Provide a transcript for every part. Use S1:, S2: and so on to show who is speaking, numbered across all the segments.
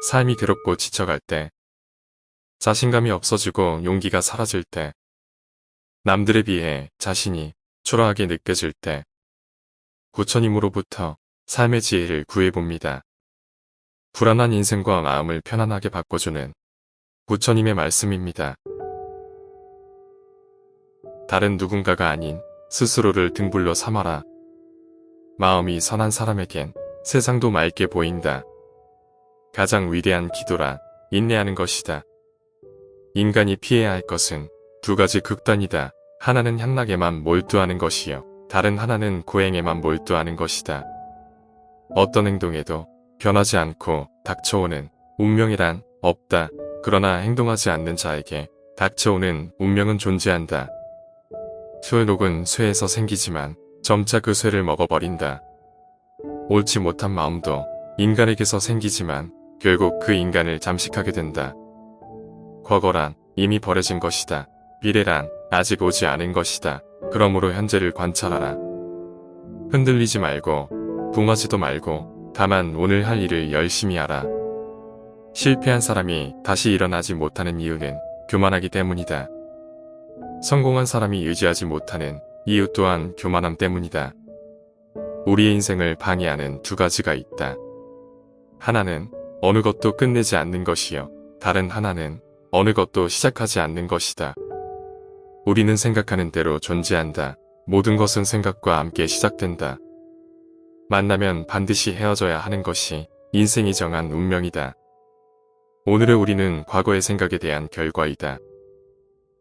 S1: 삶이 괴롭고 지쳐갈 때, 자신감이 없어지고 용기가 사라질 때, 남들에 비해 자신이 초라하게 느껴질 때, 부처님으로부터 삶의 지혜를 구해봅니다. 불안한 인생과 마음을 편안하게 바꿔주는 부처님의 말씀입니다. 다른 누군가가 아닌 스스로를 등불로 삼아라. 마음이 선한 사람에겐 세상도 맑게 보인다. 가장 위대한 기도란 인내하는 것이다. 인간이 피해야 할 것은 두 가지 극단이다. 하나는 향락에만 몰두하는 것이요. 다른 하나는 고행에만 몰두하는 것이다. 어떤 행동에도 변하지 않고 닥쳐오는 운명이란 없다. 그러나 행동하지 않는 자에게 닥쳐오는 운명은 존재한다. 쇠녹은 쇠에서 생기지만 점차 그 쇠를 먹어버린다. 옳지 못한 마음도 인간에게서 생기지만 결국 그 인간을 잠식하게 된다. 과거란 이미 버려진 것이다. 미래란 아직 오지 않은 것이다. 그러므로 현재를 관찰하라. 흔들리지 말고 붕하지도 말고 다만 오늘 할 일을 열심히 하라. 실패한 사람이 다시 일어나지 못하는 이유는 교만하기 때문이다. 성공한 사람이 유지하지 못하는 이유 또한 교만함 때문이다. 우리의 인생을 방해하는 두 가지가 있다. 하나는 어느 것도 끝내지 않는 것이요. 다른 하나는 어느 것도 시작하지 않는 것이다. 우리는 생각하는 대로 존재한다. 모든 것은 생각과 함께 시작된다. 만나면 반드시 헤어져야 하는 것이 인생이 정한 운명이다. 오늘의 우리는 과거의 생각에 대한 결과이다.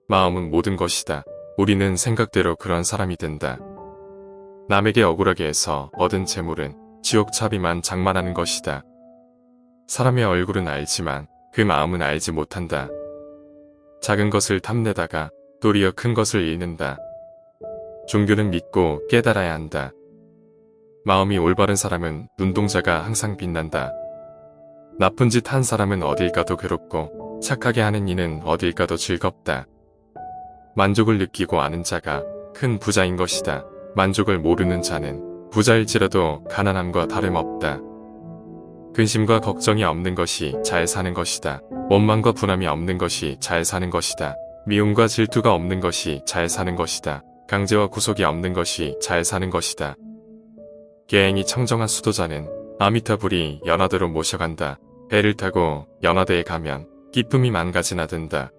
S1: 마음은 모든 것이다. 우리는 생각대로 그런 사람이 된다. 남에게 억울하게 해서 얻은 재물은 지옥차비만 장만하는 것이다. 사람의 얼굴은 알지만 그 마음은 알지 못한다. 작은 것을 탐내다가 도리어 큰 것을 잃는다. 종교는 믿고 깨달아야 한다. 마음이 올바른 사람은 눈동자가 항상 빛난다. 나쁜 짓 한 사람은 어딜 가도 괴롭고 착하게 하는 이는 어딜 가도 즐겁다. 만족을 느끼고 아는 자가 큰 부자인 것이다. 만족을 모르는 자는 부자일지라도 가난함과 다름없다. 근심과 걱정이 없는 것이 잘 사는 것이다. 원망과 분함이 없는 것이 잘 사는 것이다. 미움과 질투가 없는 것이 잘 사는 것이다. 강제와 구속이 없는 것이 잘 사는 것이다. 계행이 청정한 수도자는 아미타불이 연화대로 모셔간다. 배를 타고 연화대에 가면 기쁨이 만가지나 든다.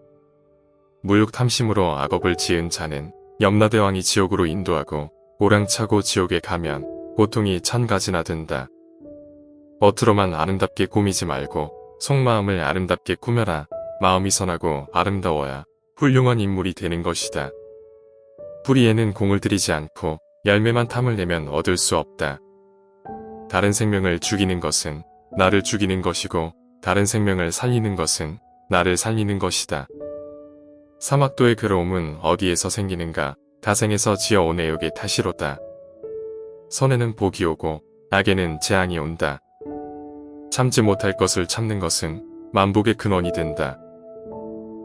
S1: 무욕탐심으로 악업을 지은 자는 염라대왕이 지옥으로 인도하고 오랑차고 지옥에 가면 고통이 천가지나 든다. 겉으로만 아름답게 꾸미지 말고 속마음을 아름답게 꾸며라. 마음이 선하고 아름다워야 훌륭한 인물이 되는 것이다. 뿌리에는 공을 들이지 않고 열매만 탐을 내면 얻을 수 없다. 다른 생명을 죽이는 것은 나를 죽이는 것이고 다른 생명을 살리는 것은 나를 살리는 것이다. 사막도의 괴로움은 어디에서 생기는가? 다생에서 지어온 애욕의 탓이로다. 선에는 복이 오고 악에는 재앙이 온다. 참지 못할 것을 참는 것은 만복의 근원이 된다.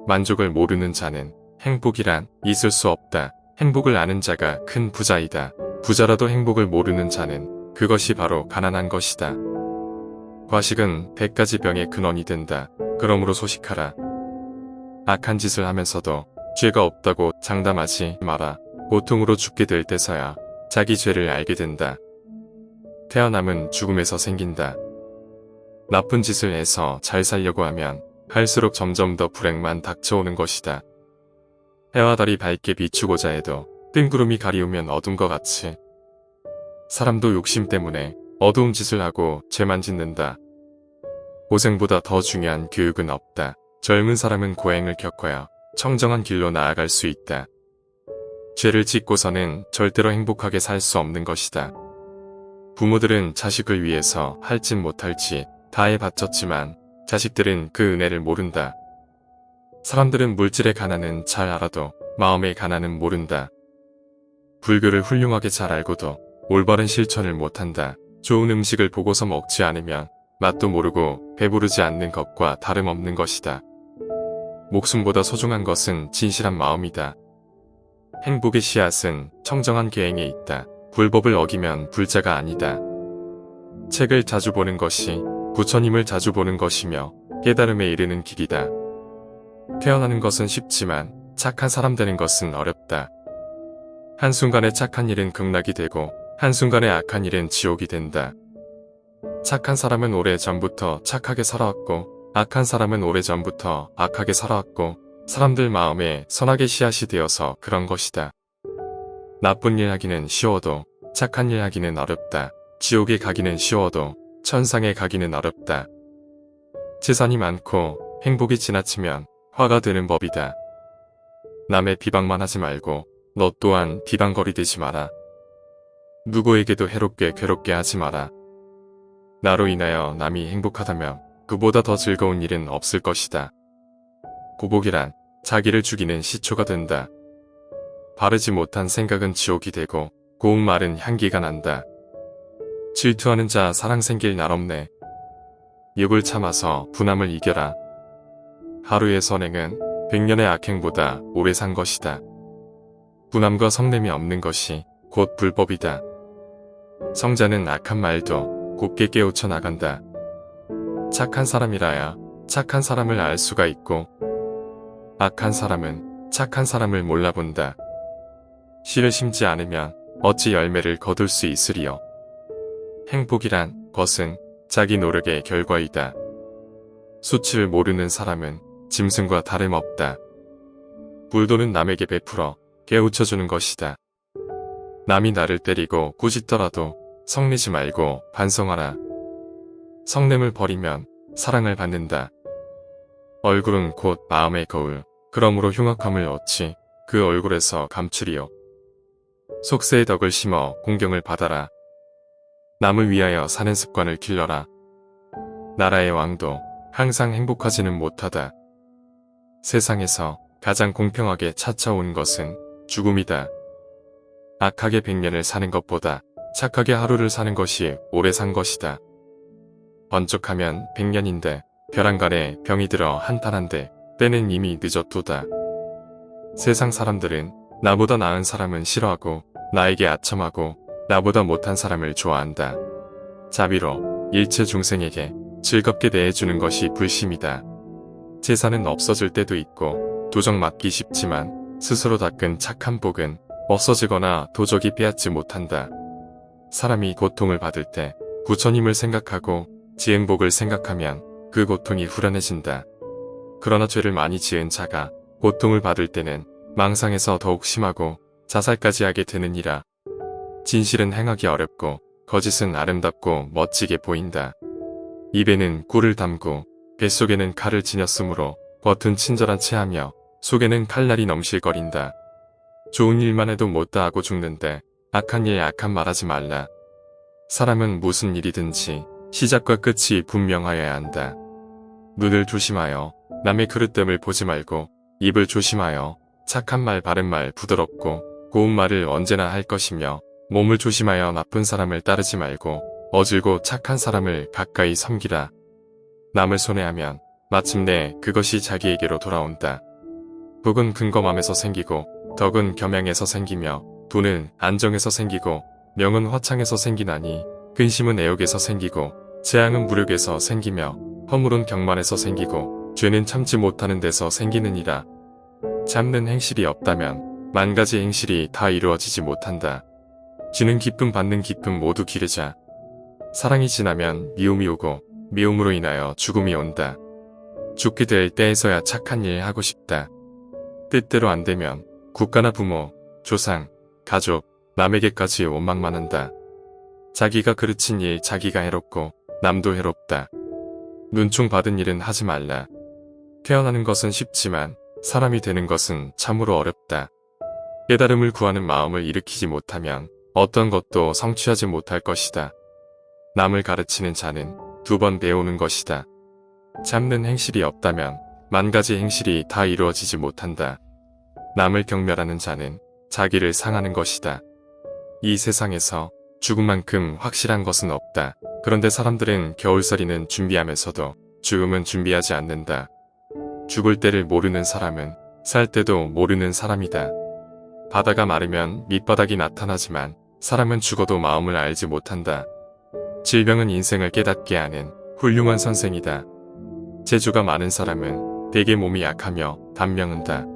S1: 만족을 모르는 자는 행복이란 있을 수 없다. 행복을 아는 자가 큰 부자이다. 부자라도 행복을 모르는 자는 그것이 바로 가난한 것이다. 과식은 100가지 병의 근원이 된다. 그러므로 소식하라. 악한 짓을 하면서도 죄가 없다고 장담하지 마라. 고통으로 죽게 될 때서야 자기 죄를 알게 된다. 태어남은 죽음에서 생긴다. 나쁜 짓을 해서 잘 살려고 하면 할수록 점점 더 불행만 닥쳐오는 것이다. 해와 달이 밝게 비추고자 해도 뜬구름이 가리우면 어둠과 같이 사람도 욕심 때문에 어두운 짓을 하고 죄만 짓는다. 고생보다 더 중요한 교육은 없다. 젊은 사람은 고행을 겪어야 청정한 길로 나아갈 수 있다. 죄를 짓고서는 절대로 행복하게 살 수 없는 것이다. 부모들은 자식을 위해서 할 짓 못할 짓 다 해바쳤지만 자식들은 그 은혜를 모른다. 사람들은 물질의 가난은 잘 알아도 마음의 가난은 모른다. 불교를 훌륭하게 잘 알고도 올바른 실천을 못한다. 좋은 음식을 보고서 먹지 않으면 맛도 모르고 배부르지 않는 것과 다름없는 것이다. 목숨보다 소중한 것은 진실한 마음이다. 행복의 씨앗은 청정한 계행에 있다. 불법을 어기면 불자가 아니다. 책을 자주 보는 것이 부처님을 자주 보는 것이며 깨달음에 이르는 길이다. 태어나는 것은 쉽지만 착한 사람 되는 것은 어렵다. 한순간에 착한 일은 극락이 되고 한순간에 악한 일은 지옥이 된다. 착한 사람은 오래전부터 착하게 살아왔고 악한 사람은 오래전부터 악하게 살아왔고 사람들 마음에 선악의 씨앗이 되어서 그런 것이다. 나쁜 일 하기는 쉬워도 착한 일 하기는 어렵다. 지옥에 가기는 쉬워도 천상에 가기는 어렵다. 재산이 많고 행복이 지나치면 화가 되는 법이다. 남의 비방만 하지 말고 너 또한 비방거리되지 마라. 누구에게도 해롭게 괴롭게 하지 마라. 나로 인하여 남이 행복하다면 그보다 더 즐거운 일은 없을 것이다. 고복이란 자기를 죽이는 시초가 된다. 바르지 못한 생각은 지옥이 되고 고운 말은 향기가 난다. 질투하는 자 사랑 생길 날 없네. 욕을 참아서 분함을 이겨라. 하루의 선행은 100년의 악행보다 오래 산 것이다. 분함과 성냄이 없는 것이 곧 불법이다. 성자는 악한 말도 곱게 깨우쳐 나간다. 착한 사람이라야 착한 사람을 알 수가 있고 악한 사람은 착한 사람을 몰라본다. 씨를 심지 않으면 어찌 열매를 거둘 수 있으리요. 행복이란 것은 자기 노력의 결과이다. 수치를 모르는 사람은 짐승과 다름없다. 불도는 남에게 베풀어 깨우쳐주는 것이다. 남이 나를 때리고 꾸짖더라도 성내지 말고 반성하라. 성냄을 버리면 사랑을 받는다. 얼굴은 곧 마음의 거울. 그러므로 흉악함을 얻지 그 얼굴에서 감추리요. 속세의 덕을 심어 공경을 받아라. 남을 위하여 사는 습관을 길러라. 나라의 왕도 항상 행복하지는 못하다. 세상에서 가장 공평하게 찾아온 것은 죽음이다. 악하게 100년을 사는 것보다 착하게 하루를 사는 것이 오래 산 것이다. 번쩍하면 100년인데 벼랑간에 병이 들어 한탄한데 때는 이미 늦었도다. 세상 사람들은 나보다 나은 사람은 싫어하고 나에게 아첨하고 나보다 못한 사람을 좋아한다. 자비로 일체 중생에게 즐겁게 대해주는 것이 불심이다. 재산은 없어질 때도 있고 도적 맞기 쉽지만 스스로 닦은 착한 복은 없어지거나 도적이 빼앗지 못한다. 사람이 고통을 받을 때 부처님을 생각하고 지은 복을 생각하면 그 고통이 후련해진다. 그러나 죄를 많이 지은 자가 고통을 받을 때는 망상에서 더욱 심하고 자살까지 하게 되느니라. 진실은 행하기 어렵고 거짓은 아름답고 멋지게 보인다. 입에는 꿀을 담고 뱃속에는 칼을 지녔으므로 겉은 친절한 체하며 속에는 칼날이 넘실거린다. 좋은 일만 해도 못다 하고 죽는데 악한 일 악한 말하지 말라. 사람은 무슨 일이든지 시작과 끝이 분명하여야 한다. 눈을 조심하여 남의 그릇됨을 보지 말고 입을 조심하여 착한 말 바른 말 부드럽고 고운 말을 언제나 할 것이며 몸을 조심하여 나쁜 사람을 따르지 말고 어질고 착한 사람을 가까이 섬기라. 남을 손해하면 마침내 그것이 자기에게로 돌아온다. 복은 근검함에서 생기고 덕은 겸양에서 생기며 돈은 안정에서 생기고 명은 화창에서 생기나니 근심은 애욕에서 생기고 재앙은 무력에서 생기며 허물은 경만에서 생기고 죄는 참지 못하는 데서 생기느니라. 참는 행실이 없다면 만 가지 행실이 다 이루어지지 못한다. 주는 기쁨 받는 기쁨 모두 기르자. 사랑이 지나면 미움이 오고 미움으로 인하여 죽음이 온다. 죽게 될 때에서야 착한 일 하고 싶다. 뜻대로 안 되면 국가나 부모, 조상, 가족, 남에게까지 원망만 한다. 자기가 그르친 일 자기가 해롭고 남도 해롭다. 눈총 받은 일은 하지 말라. 태어나는 것은 쉽지만 사람이 되는 것은 참으로 어렵다. 깨달음을 구하는 마음을 일으키지 못하면 어떤 것도 성취하지 못할 것이다. 남을 가르치는 자는 2번 배우는 것이다. 참는 행실이 없다면 만 가지 행실이 다 이루어지지 못한다. 남을 경멸하는 자는 자기를 상하는 것이다. 이 세상에서 죽음만큼 확실한 것은 없다. 그런데 사람들은 겨울살이는 준비하면서도 죽음은 준비하지 않는다. 죽을 때를 모르는 사람은 살 때도 모르는 사람이다. 바다가 마르면 밑바닥이 나타나지만 사람은 죽어도 마음을 알지 못한다. 질병은 인생을 깨닫게 하는 훌륭한 선생이다. 재주가 많은 사람은 대개 몸이 약하며 단명한다.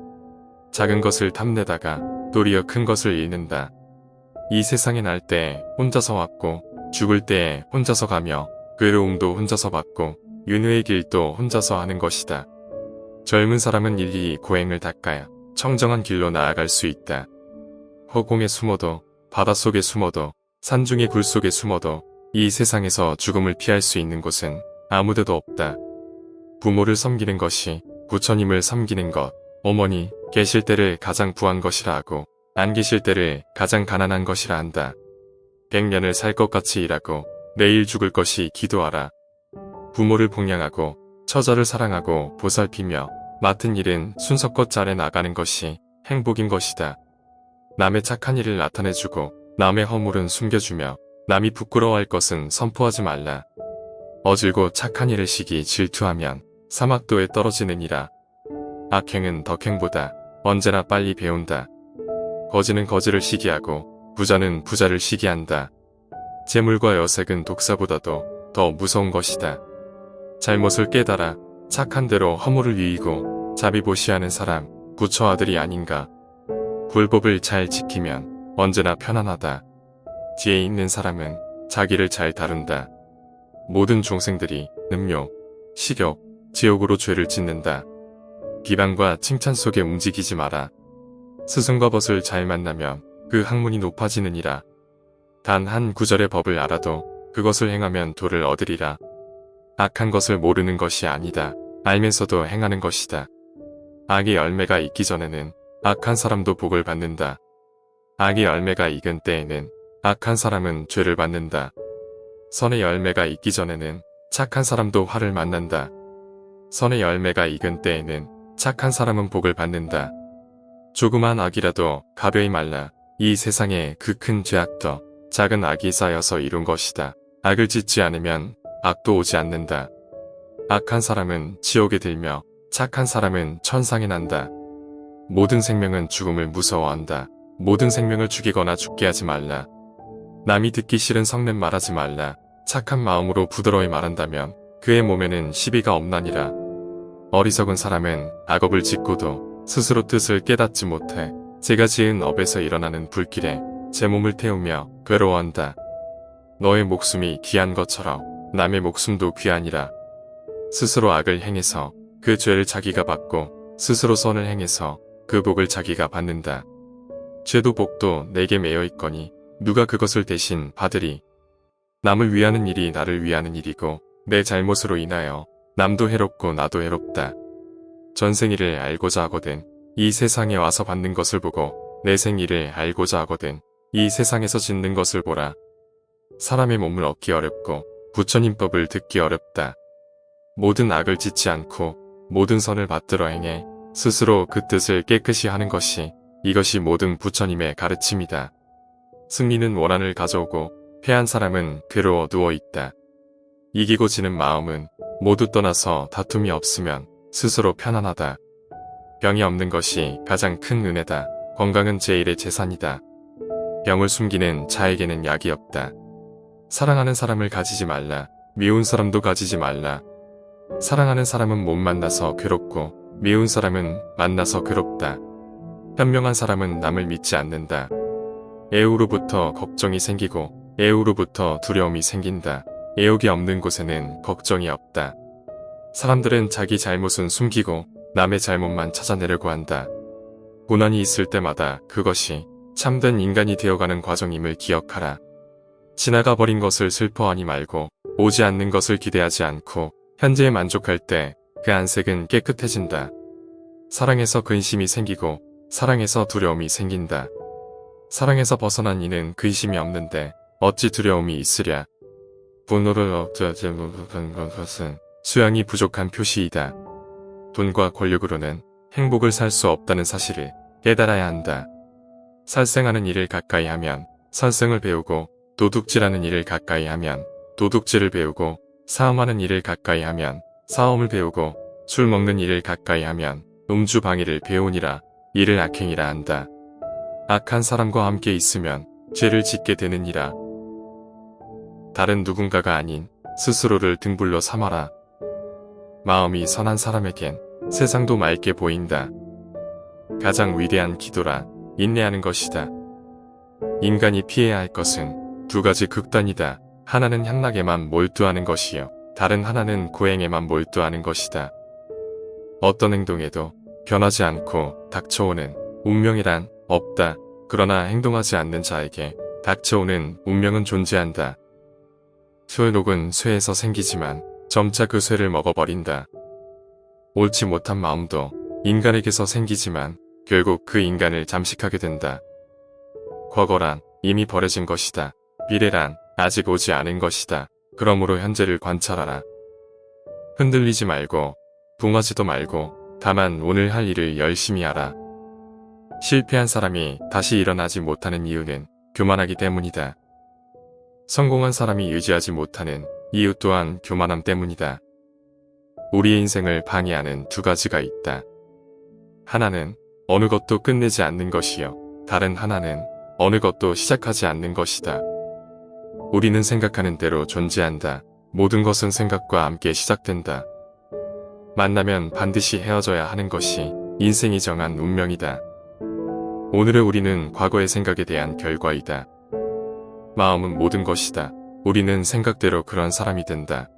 S1: 작은 것을 탐내다가 도리어 큰 것을 잃는다. 이 세상에 날 때 혼자서 왔고 죽을 때에 혼자서 가며 괴로움도 혼자서 받고 윤회의 길도 혼자서 하는 것이다. 젊은 사람은 일일이 고행을 닦아야 청정한 길로 나아갈 수 있다. 허공에 숨어도 바닷속에 숨어도 산중의 굴 속에 숨어도 이 세상에서 죽음을 피할 수 있는 곳은 아무데도 없다. 부모를 섬기는 것이 부처님을 섬기는 것, 어머니 계실 때를 가장 부한 것이라 하고 안 계실 때를 가장 가난한 것이라 한다. 100년을 살 것 같이 일하고 내일 죽을 것이 기도하라. 부모를 봉양하고 처자를 사랑하고 보살피며 맡은 일은 순서껏 잘해 나가는 것이 행복인 것이다. 남의 착한 일을 나타내주고 남의 허물은 숨겨주며 남이 부끄러워할 것은 선포하지 말라. 어질고 착한 일을 시기 질투하면 사막도에 떨어지느니라. 악행은 덕행보다 언제나 빨리 배운다. 거지는 거지를 시기하고 부자는 부자를 시기한다. 재물과 여색은 독사보다도 더 무서운 것이다. 잘못을 깨달아 착한 대로 허물을 이기고 자비보시하는 사람 부처 아들이 아닌가. 불법을 잘 지키면 언제나 편안하다. 지혜 있는 사람은 자기를 잘 다룬다. 모든 종생들이 음욕, 식욕, 지옥으로 죄를 짓는다. 비방과 칭찬 속에 움직이지 마라. 스승과 벗을 잘 만나면 그 학문이 높아지느니라. 단 한 구절의 법을 알아도 그것을 행하면 도를 얻으리라. 악한 것을 모르는 것이 아니다. 알면서도 행하는 것이다. 악의 열매가 익기 전에는 악한 사람도 복을 받는다. 악의 열매가 익은 때에는 악한 사람은 죄를 받는다. 선의 열매가 익기 전에는 착한 사람도 화를 만난다. 선의 열매가 익은 때에는 착한 사람은 복을 받는다. 조그만 악이라도 가벼이 말라. 이 세상에 그 큰 죄악도 작은 악이 쌓여서 이룬 것이다. 악을 짓지 않으면 악도 오지 않는다. 악한 사람은 지옥에 들며 착한 사람은 천상에 난다. 모든 생명은 죽음을 무서워한다. 모든 생명을 죽이거나 죽게 하지 말라. 남이 듣기 싫은 성냄 말하지 말라. 착한 마음으로 부드러이 말한다면 그의 몸에는 시비가 없나니라. 어리석은 사람은 악업을 짓고도 스스로 뜻을 깨닫지 못해 제가 지은 업에서 일어나는 불길에 제 몸을 태우며 괴로워한다. 너의 목숨이 귀한 것처럼 남의 목숨도 귀하니라. 스스로 악을 행해서 그 죄를 자기가 받고 스스로 선을 행해서 그 복을 자기가 받는다. 죄도 복도 내게 매여 있거니 누가 그것을 대신 받으리. 남을 위하는 일이 나를 위하는 일이고 내 잘못으로 인하여 남도 해롭고 나도 해롭다. 전생일을 알고자 하거든 이 세상에 와서 받는 것을 보고 내 생일을 알고자 하거든 이 세상에서 짓는 것을 보라. 사람의 몸을 얻기 어렵고 부처님 법을 듣기 어렵다. 모든 악을 짓지 않고 모든 선을 받들어 행해 스스로 그 뜻을 깨끗이 하는 것이 이것이 모든 부처님의 가르침이다. 승리는 원한을 가져오고 패한 사람은 괴로워 누워있다. 이기고 지는 마음은 모두 떠나서 다툼이 없으면 스스로 편안하다. 병이 없는 것이 가장 큰 은혜다. 건강은 제일의 재산이다. 병을 숨기는 자에게는 약이 없다. 사랑하는 사람을 가지지 말라. 미운 사람도 가지지 말라. 사랑하는 사람은 못 만나서 괴롭고 미운 사람은 만나서 괴롭다. 현명한 사람은 남을 믿지 않는다. 애우로부터 걱정이 생기고 애우로부터 두려움이 생긴다. 애욕이 없는 곳에는 걱정이 없다. 사람들은 자기 잘못은 숨기고 남의 잘못만 찾아내려고 한다. 고난이 있을 때마다 그것이 참된 인간이 되어가는 과정임을 기억하라. 지나가 버린 것을 슬퍼하니 말고 오지 않는 것을 기대하지 않고 현재에 만족할 때 그 안색은 깨끗해진다. 사랑에서 근심이 생기고 사랑에서 두려움이 생긴다. 사랑에서 벗어난 이는 근심이 없는데 어찌 두려움이 있으랴. 분노를 억제하지 못한 것은 수양이 부족한 표시이다. 돈과 권력으로는 행복을 살 수 없다는 사실을 깨달아야 한다. 살생하는 일을 가까이 하면 살생을 배우고 도둑질하는 일을 가까이 하면 도둑질을 배우고 싸움하는 일을 가까이 하면 싸움을 배우고 술 먹는 일을 가까이 하면 음주 방해를 배우니라. 이를 악행이라 한다. 악한 사람과 함께 있으면 죄를 짓게 되느니라. 다른 누군가가 아닌 스스로를 등불로 삼아라. 마음이 선한 사람에겐 세상도 맑게 보인다. 가장 위대한 기도라 인내하는 것이다. 인간이 피해야 할 것은 두 가지 극단이다. 하나는 향락에만 몰두하는 것이요. 다른 하나는 고행에만 몰두하는 것이다. 어떤 행동에도 변하지 않고 닥쳐오는 운명이란 없다. 그러나 행동하지 않는 자에게 닥쳐오는 운명은 존재한다. 쇠녹은 쇠에서 생기지만 점차 그 쇠를 먹어버린다. 옳지 못한 마음도 인간에게서 생기지만 결국 그 인간을 잠식하게 된다. 과거란 이미 버려진 것이다. 미래란 아직 오지 않은 것이다. 그러므로 현재를 관찰하라. 흔들리지 말고 붕하지도 말고 다만 오늘 할 일을 열심히 하라. 실패한 사람이 다시 일어나지 못하는 이유는 교만하기 때문이다. 성공한 사람이 유지하지 못하는 이유 또한 교만함 때문이다. 우리의 인생을 방해하는 두 가지가 있다. 하나는 어느 것도 끝내지 않는 것이요. 다른 하나는 어느 것도 시작하지 않는 것이다. 우리는 생각하는 대로 존재한다. 모든 것은 생각과 함께 시작된다. 만나면 반드시 헤어져야 하는 것이 인생이 정한 운명이다. 오늘의 우리는 과거의 생각에 대한 결과이다. 마음은 모든 것이다. 우리는 생각대로 그런 사람이 된다.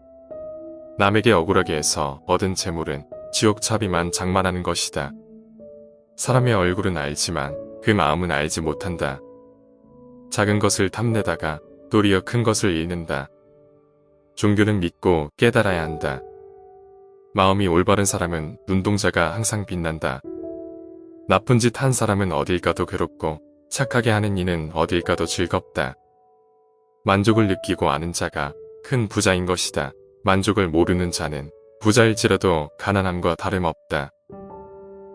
S1: 남에게 억울하게 해서 얻은 재물은 지옥차비만 장만하는 것이다. 사람의 얼굴은 알지만 그 마음은 알지 못한다. 작은 것을 탐내다가 도리어 큰 것을 잃는다. 종교는 믿고 깨달아야 한다. 마음이 올바른 사람은 눈동자가 항상 빛난다. 나쁜 짓 한 사람은 어딜 가도 괴롭고 착하게 하는 이는 어딜 가도 즐겁다. 만족을 느끼고 아는 자가 큰 부자인 것이다. 만족을 모르는 자는 부자일지라도 가난함과 다름없다.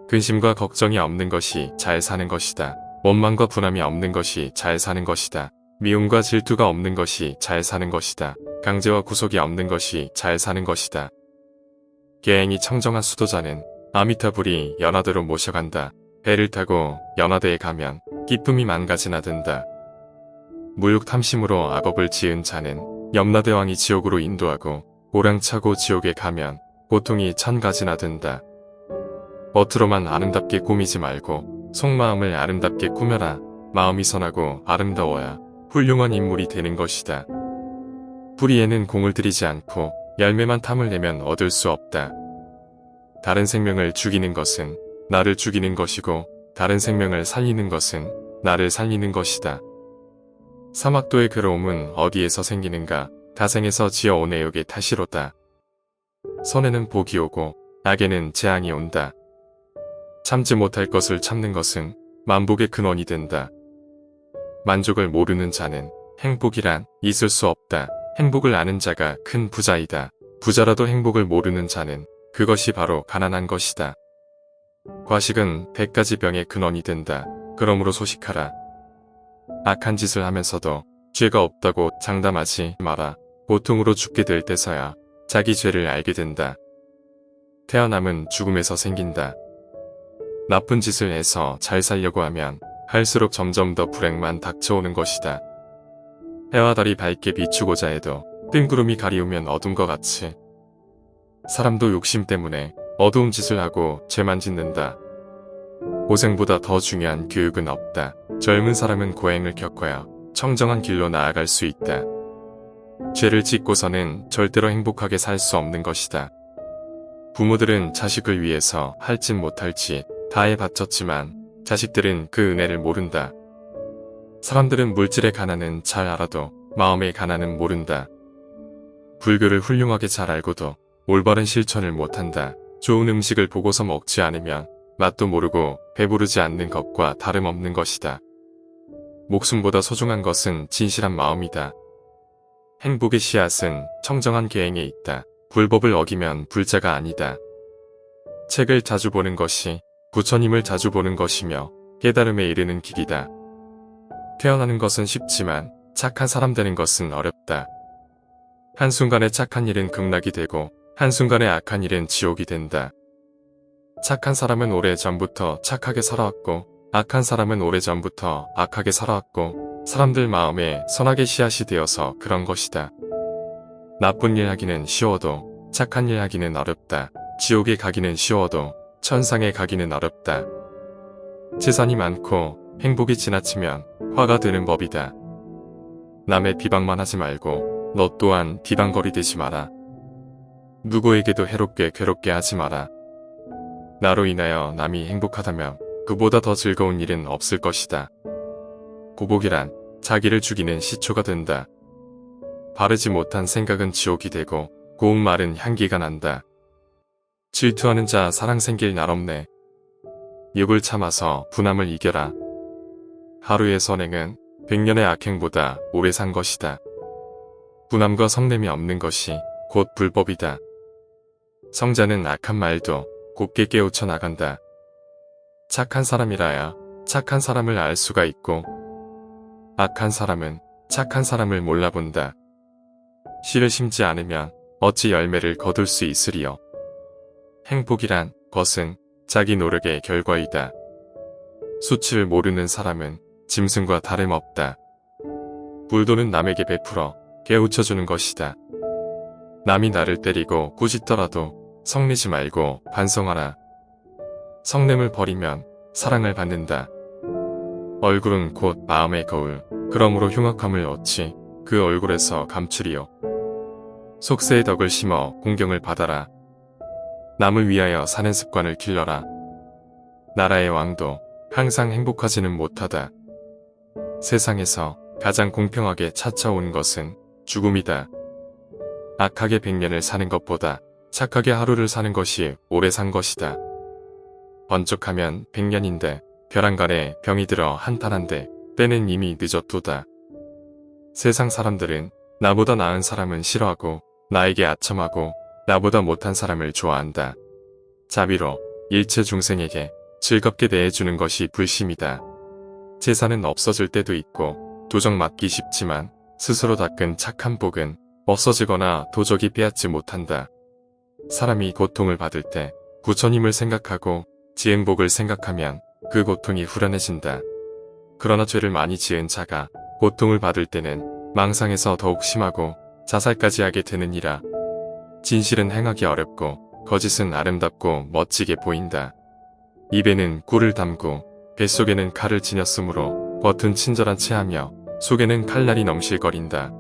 S1: 근심과 걱정이 없는 것이 잘 사는 것이다. 원망과 분함이 없는 것이 잘 사는 것이다. 미움과 질투가 없는 것이 잘 사는 것이다. 강제와 구속이 없는 것이 잘 사는 것이다. 계행이 청정한 수도자는 아미타불이 연화대로 모셔간다. 배를 타고 연화대에 가면 기쁨이 만가지나 든다. 무욕 탐심으로 악업을 지은 자는 염라대왕이 지옥으로 인도하고 오랑차고 지옥에 가면 고통이 천가지나 든다. 겉으로만 아름답게 꾸미지 말고 속마음을 아름답게 꾸며라. 마음이 선하고 아름다워야 훌륭한 인물이 되는 것이다. 뿌리에는 공을 들이지 않고 열매만 탐을 내면 얻을 수 없다. 다른 생명을 죽이는 것은 나를 죽이는 것이고 다른 생명을 살리는 것은 나를 살리는 것이다. 사막도의 괴로움은 어디에서 생기는가? 다생에서 지어온 애욕의 탓이로다. 선에는 복이 오고 악에는 재앙이 온다. 참지 못할 것을 참는 것은 만복의 근원이 된다. 만족을 모르는 자는 행복이란 있을 수 없다. 행복을 아는 자가 큰 부자이다. 부자라도 행복을 모르는 자는 그것이 바로 가난한 것이다. 과식은 100가지 병의 근원이 된다. 그러므로 소식하라. 악한 짓을 하면서도 죄가 없다고 장담하지 마라. 고통으로 죽게 될 때서야 자기 죄를 알게 된다. 태어남은 죽음에서 생긴다. 나쁜 짓을 해서 잘 살려고 하면 할수록 점점 더 불행만 닥쳐오는 것이다. 해와 달이 밝게 비추고자 해도 뜬구름이 가리우면 어둠과 같이 사람도 욕심 때문에 어두운 짓을 하고 죄만 짓는다. 고생보다 더 중요한 교육은 없다. 젊은 사람은 고행을 겪어야 청정한 길로 나아갈 수 있다. 죄를 짓고서는 절대로 행복하게 살 수 없는 것이다. 부모들은 자식을 위해서 할 짓 못할 짓 다 해바쳤지만 자식들은 그 은혜를 모른다. 사람들은 물질의 가난은 잘 알아도 마음의 가난은 모른다. 불교를 훌륭하게 잘 알고도 올바른 실천을 못한다. 좋은 음식을 보고서 먹지 않으면 맛도 모르고 배부르지 않는 것과 다름없는 것이다. 목숨보다 소중한 것은 진실한 마음이다. 행복의 씨앗은 청정한 계행에 있다. 불법을 어기면 불자가 아니다. 책을 자주 보는 것이 부처님을 자주 보는 것이며 깨달음에 이르는 길이다. 태어나는 것은 쉽지만 착한 사람 되는 것은 어렵다. 한순간에 착한 일은 극락이 되고 한순간에 악한 일은 지옥이 된다. 착한 사람은 오래전부터 착하게 살아왔고 악한 사람은 오래전부터 악하게 살아왔고 사람들 마음에 선악의 씨앗이 되어서 그런 것이다. 나쁜 일 하기는 쉬워도 착한 일 하기는 어렵다. 지옥에 가기는 쉬워도 천상에 가기는 어렵다. 재산이 많고 행복이 지나치면 화가 되는 법이다. 남의 비방만 하지 말고 너 또한 비방거리 되지 마라. 누구에게도 해롭게 괴롭게 하지 마라. 나로 인하여 남이 행복하다면 그보다 더 즐거운 일은 없을 것이다. 고복이란 자기를 죽이는 시초가 된다. 바르지 못한 생각은 지옥이 되고 고운 말은 향기가 난다. 질투하는 자 사랑 생길 날 없네. 욕을 참아서 분함을 이겨라. 하루의 선행은 100년의 악행보다 오래 산 것이다. 분함과 성냄이 없는 것이 곧 불법이다. 성자는 악한 말도 곱게 깨우쳐 나간다. 착한 사람이라야 착한 사람을 알 수가 있고 악한 사람은 착한 사람을 몰라본다. 씨를 심지 않으면 어찌 열매를 거둘 수 있으리요. 행복이란 것은 자기 노력의 결과이다. 수치를 모르는 사람은 짐승과 다름없다. 불도는 남에게 베풀어 깨우쳐주는 것이다. 남이 나를 때리고 꾸짖더라도 성내지 말고 반성하라. 성냄을 버리면 사랑을 받는다. 얼굴은 곧 마음의 거울, 그러므로 흉악함을 얻지 그 얼굴에서 감추리요. 속세의 덕을 심어 공경을 받아라. 남을 위하여 사는 습관을 길러라. 나라의 왕도 항상 행복하지는 못하다. 세상에서 가장 공평하게 찾아온 것은 죽음이다. 악하게 100년을 사는 것보다 착하게 하루를 사는 것이 오래 산 것이다. 번쩍하면 100년인데 벼랑간에 병이 들어 한탄한데 때는 이미 늦었도다. 세상 사람들은 나보다 나은 사람은 싫어하고 나에게 아첨하고 나보다 못한 사람을 좋아한다. 자비로 일체 중생에게 즐겁게 대해주는 것이 불심이다. 재산은 없어질 때도 있고 도적 맞기 쉽지만 스스로 닦은 착한 복은 없어지거나 도적이 빼앗지 못한다. 사람이 고통을 받을 때 부처님을 생각하고 지은 복을 생각하면 그 고통이 후련해진다. 그러나 죄를 많이 지은 자가 고통을 받을 때는 망상에서 더욱 심하고 자살까지 하게 되느니라. 진실은 행하기 어렵고 거짓은 아름답고 멋지게 보인다. 입에는 꿀을 담고 뱃속에는 칼을 지녔으므로 겉은 친절한 체하며 속에는 칼날이 넘실거린다.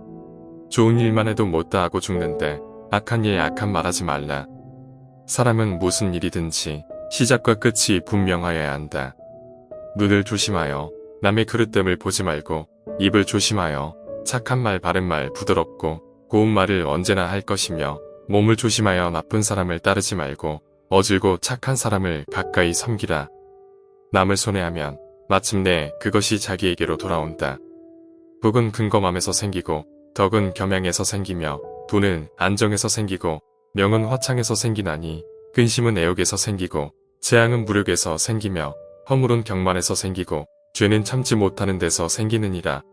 S1: 좋은 일만 해도 못다 하고 죽는데 악한 일 악한 말하지 말라. 사람은 무슨 일이든지 시작과 끝이 분명하여야 한다. 눈을 조심하여 남의 그릇됨을 보지 말고 입을 조심하여 착한 말 바른 말 부드럽고 고운 말을 언제나 할 것이며 몸을 조심하여 나쁜 사람을 따르지 말고 어질고 착한 사람을 가까이 섬기라. 남을 손해하면 마침내 그것이 자기에게로 돌아온다. 복은 근검함에서 생기고 덕은 겸양에서 생기며 돈은 안정에서 생기고 명은 화창에서 생기나니 근심은 애욕에서 생기고 재앙은 무력에서 생기며 허물은 경만에서 생기고 죄는 참지 못하는 데서 생기느니라.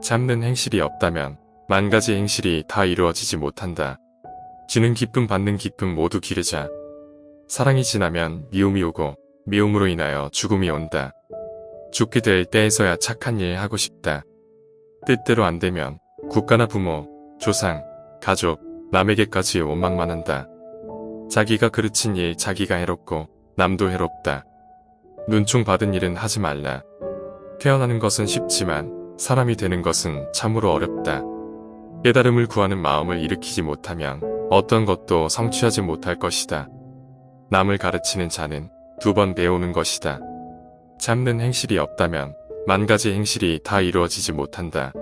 S1: 참는 행실이 없다면 만 가지 행실이 다 이루어지지 못한다. 주는 기쁨 받는 기쁨 모두 기르자. 사랑이 지나면 미움이 오고 미움으로 인하여 죽음이 온다. 죽게 될 때에서야 착한 일 하고 싶다. 뜻대로 안 되면 국가나 부모, 조상, 가족, 남에게까지 원망만 한다. 자기가 그르친 일 자기가 해롭고 남도 해롭다. 눈총 받은 일은 하지 말라. 태어나는 것은 쉽지만 사람이 되는 것은 참으로 어렵다. 깨달음을 구하는 마음을 일으키지 못하면 어떤 것도 성취하지 못할 것이다. 남을 가르치는 자는 2번 배우는 것이다. 참는 행실이 없다면 만 가지 행실이 다 이루어지지 못한다.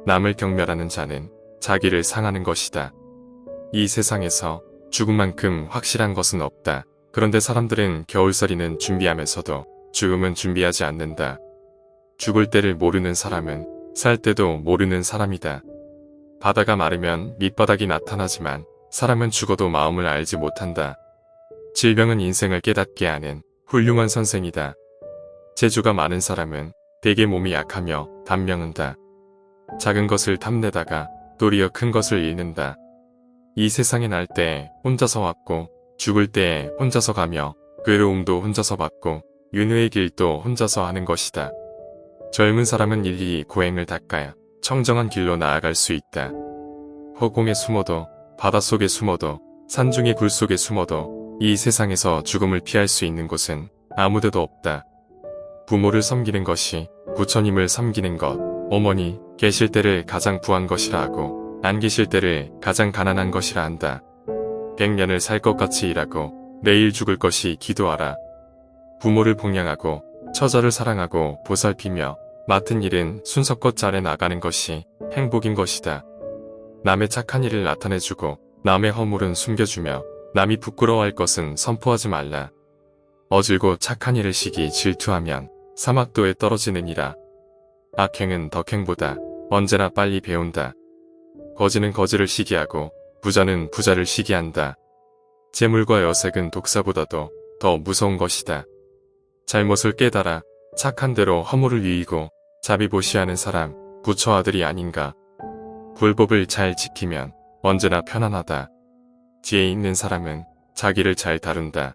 S1: 남을 경멸하는 자는 자기를 상하는 것이다. 이 세상에서 죽음만큼 확실한 것은 없다. 그런데 사람들은 겨울살이는 준비하면서도 죽음은 준비하지 않는다. 죽을 때를 모르는 사람은 살 때도 모르는 사람이다. 바다가 마르면 밑바닥이 나타나지만 사람은 죽어도 마음을 알지 못한다. 질병은 인생을 깨닫게 하는 훌륭한 선생이다. 재주가 많은 사람은 대개 몸이 약하며 단명한다. 작은 것을 탐내다가 도리어 큰 것을 잃는다. 이 세상에 날 때 혼자서 왔고 죽을 때 혼자서 가며 괴로움도 혼자서 받고 윤회의 길도 혼자서 하는 것이다. 젊은 사람은 일일이 고행을 닦아야 청정한 길로 나아갈 수 있다. 허공에 숨어도, 바닷속에 숨어도, 산중의 굴 속에 숨어도 이 세상에서 죽음을 피할 수 있는 곳은 아무데도 없다. 부모를 섬기는 것이 부처님을 섬기는 것, 어머니 계실 때를 가장 부한 것이라 하고 안 계실 때를 가장 가난한 것이라 한다. 100년을 살 것 같이 일하고 내일 죽을 것이 기도하라. 부모를 봉양하고 처자를 사랑하고 보살피며 맡은 일은 순서껏 잘해 나가는 것이 행복인 것이다. 남의 착한 일을 나타내주고 남의 허물은 숨겨주며 남이 부끄러워할 것은 선포하지 말라. 어질고 착한 일을 시기 질투하면 사막도에 떨어지느니라. 악행은 덕행보다 언제나 빨리 배운다. 거지는 거지를 시기하고 부자는 부자를 시기한다. 재물과 여색은 독사보다도 더 무서운 것이다. 잘못을 깨달아 착한 대로 허물을 위이고 자비보시하는 사람 부처 아들이 아닌가. 불법을 잘 지키면 언제나 편안하다. 지혜 있는 사람은 자기를 잘 다룬다.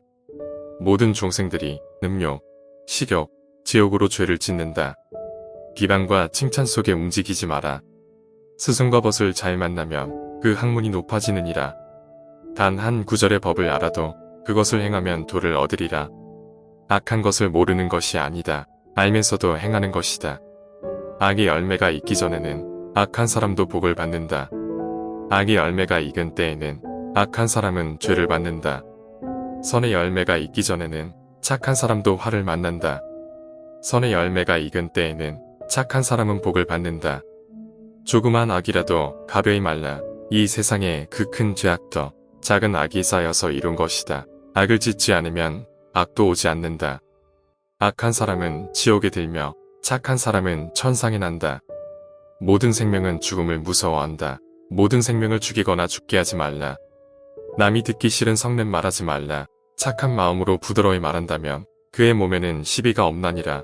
S1: 모든 종생들이 음욕, 식욕, 지옥으로 죄를 짓는다. 비방과 칭찬 속에 움직이지 마라. 스승과 벗을 잘 만나면 그 학문이 높아지느니라. 단 한 구절의 법을 알아도 그것을 행하면 도를 얻으리라. 악한 것을 모르는 것이 아니다. 알면서도 행하는 것이다. 악의 열매가 익기 전에는 악한 사람도 복을 받는다. 악의 열매가 익은 때에는 악한 사람은 죄를 받는다. 선의 열매가 익기 전에는 착한 사람도 화를 만난다. 선의 열매가 익은 때에는 착한 사람은 복을 받는다. 조그만 악이라도 가벼이 말라. 이 세상에 그 큰 죄악도 작은 악이 쌓여서 이룬 것이다. 악을 짓지 않으면 악도 오지 않는다. 악한 사람은 지옥에 들며 착한 사람은 천상에 난다. 모든 생명은 죽음을 무서워한다. 모든 생명을 죽이거나 죽게 하지 말라. 남이 듣기 싫은 성냄 말하지 말라. 착한 마음으로 부드러이 말한다면 그의 몸에는 시비가 없나니라.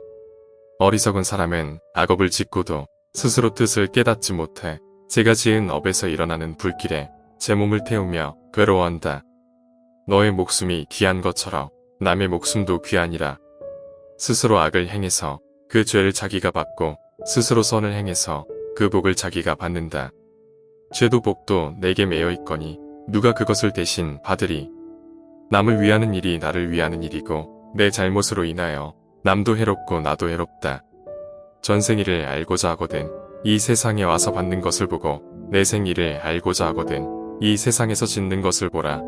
S1: 어리석은 사람은 악업을 짓고도 스스로 뜻을 깨닫지 못해 제가 지은 업에서 일어나는 불길에 제 몸을 태우며 괴로워한다. 너의 목숨이 귀한 것처럼 남의 목숨도 귀하니라. 스스로 악을 행해서 그 죄를 자기가 받고 스스로 선을 행해서 그 복을 자기가 받는다. 죄도 복도 내게 매여 있거니 누가 그것을 대신 받으리. 남을 위하는 일이 나를 위하는 일이고 내 잘못으로 인하여 남도 해롭고 나도 해롭다. 전생일을 알고자 하거든 이 세상에 와서 받는 것을 보고 내생일을 알고자 하거든 이 세상에서 짓는 것을 보라.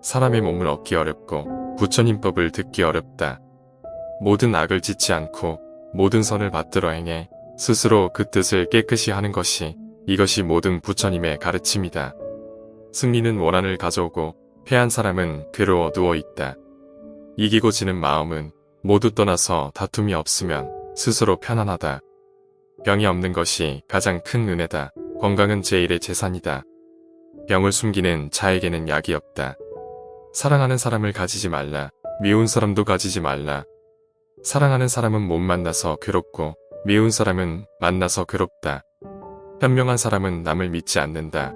S1: 사람의 몸을 얻기 어렵고 부처님 법을 듣기 어렵다. 모든 악을 짓지 않고 모든 선을 받들어 행해 스스로 그 뜻을 깨끗이 하는 것이 이것이 모든 부처님의 가르침이다. 승리는 원한을 가져오고 패한 사람은 괴로워 누워있다. 이기고 지는 마음은 모두 떠나서 다툼이 없으면 스스로 편안하다. 병이 없는 것이 가장 큰 은혜다. 건강은 제일의 재산이다. 병을 숨기는 자에게는 약이 없다. 사랑하는 사람을 가지지 말라. 미운 사람도 가지지 말라. 사랑하는 사람은 못 만나서 괴롭고 미운 사람은 만나서 괴롭다. 현명한 사람은 남을 믿지 않는다.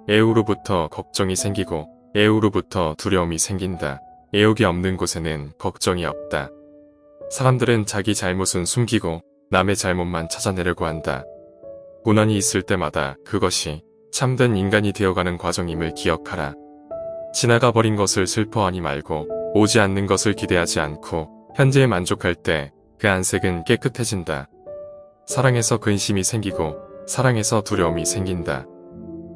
S1: 애우로부터 걱정이 생기고 애우로부터 두려움이 생긴다. 애욕이 없는 곳에는 걱정이 없다. 사람들은 자기 잘못은 숨기고 남의 잘못만 찾아내려고 한다. 고난이 있을 때마다 그것이 참된 인간이 되어가는 과정임을 기억하라. 지나가 버린 것을 슬퍼하니 말고 오지 않는 것을 기대하지 않고 현재에 만족할 때 그 안색은 깨끗해진다. 사랑에서 근심이 생기고 사랑에서 두려움이 생긴다.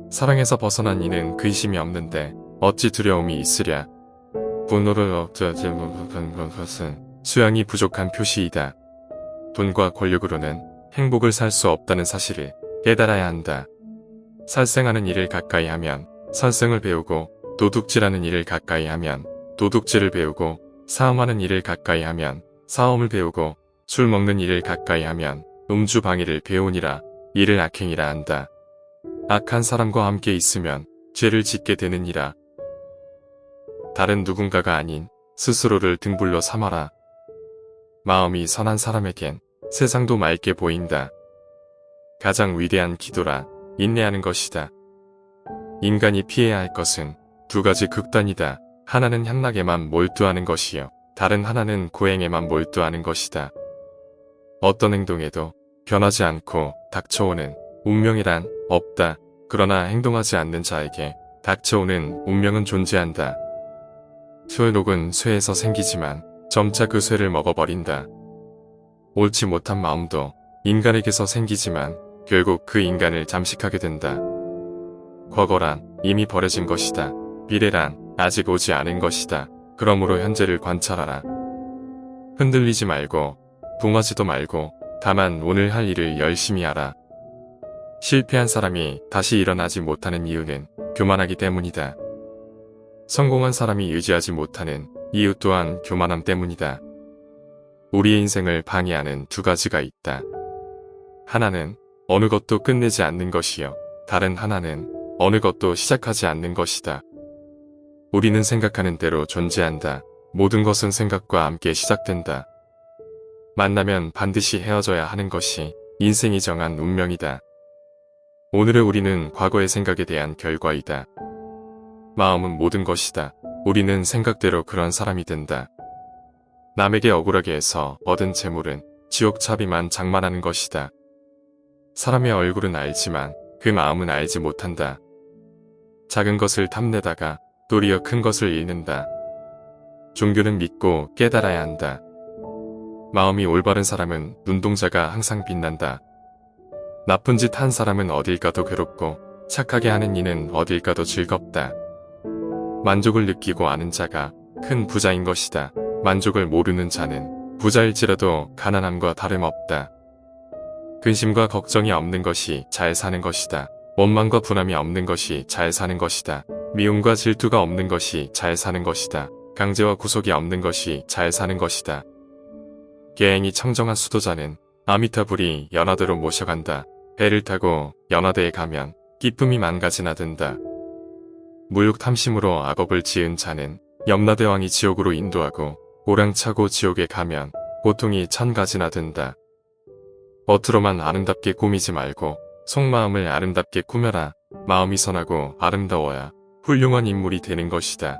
S1: 사랑에서 벗어난 이는 근심이 없는데 어찌 두려움이 있으랴. 분노를 억제하지 못하는 것은 수양이 부족한 표시이다. 돈과 권력으로는 행복을 살 수 없다는 사실을 깨달아야 한다. 살생하는 일을 가까이 하면 살생을 배우고 도둑질하는 일을 가까이 하면 도둑질을 배우고 싸움하는 일을 가까이 하면 싸움을 배우고 술 먹는 일을 가까이 하면 음주방해를 배우니라. 이를 악행이라 한다. 악한 사람과 함께 있으면 죄를 짓게 되느니라. 다른 누군가가 아닌 스스로를 등불로 삼아라. 마음이 선한 사람에겐 세상도 맑게 보인다. 가장 위대한 기도라 인내하는 것이다. 인간이 피해야 할 것은 두 가지 극단이다. 하나는 향락에만 몰두하는 것이요. 다른 하나는 고행에만 몰두하는 것이다. 어떤 행동에도 변하지 않고 닥쳐오는 운명이란 없다. 그러나 행동하지 않는 자에게 닥쳐오는 운명은 존재한다. 쇠녹은 쇠에서 생기지만 점차 그 쇠를 먹어버린다. 옳지 못한 마음도 인간에게서 생기지만 결국 그 인간을 잠식하게 된다. 과거란 이미 버려진 것이다. 미래란 아직 오지 않은 것이다. 그러므로 현재를 관찰하라. 흔들리지 말고 붕하지도 말고 다만 오늘 할 일을 열심히 하라. 실패한 사람이 다시 일어나지 못하는 이유는 교만하기 때문이다. 성공한 사람이 유지하지 못하는 이유 또한 교만함 때문이다. 우리의 인생을 방해하는 두 가지가 있다. 하나는 어느 것도 끝내지 않는 것이요. 다른 하나는 어느 것도 시작하지 않는 것이다. 우리는 생각하는 대로 존재한다. 모든 것은 생각과 함께 시작된다. 만나면 반드시 헤어져야 하는 것이 인생이 정한 운명이다. 오늘의 우리는 과거의 생각에 대한 결과이다. 마음은 모든 것이다. 우리는 생각대로 그런 사람이 된다. 남에게 억울하게 해서 얻은 재물은 지옥차비만 장만하는 것이다. 사람의 얼굴은 알지만 그 마음은 알지 못한다. 작은 것을 탐내다가 도리어 큰 것을 잃는다. 종교는 믿고 깨달아야 한다. 마음이 올바른 사람은 눈동자가 항상 빛난다. 나쁜 짓 한 사람은 어딜 가도 괴롭고 착하게 하는 이는 어딜 가도 즐겁다. 만족을 느끼고 아는 자가 큰 부자인 것이다. 만족을 모르는 자는 부자일지라도 가난함과 다름없다. 근심과 걱정이 없는 것이 잘 사는 것이다. 원망과 분함이 없는 것이 잘 사는 것이다. 미움과 질투가 없는 것이 잘 사는 것이다. 강제와 구속이 없는 것이 잘 사는 것이다. 계행이 청정한 수도자는 아미타불이 연화대로 모셔간다. 배를 타고 연화대에 가면 기쁨이 만가지나 든다. 무욕탐심으로 악업을 지은 자는 염라대왕이 지옥으로 인도하고 오랑차고 지옥에 가면 고통이 천가지나 든다. 겉으로만 아름답게 꾸미지 말고 속마음을 아름답게 꾸며라. 마음이 선하고 아름다워야 훌륭한 인물이 되는 것이다.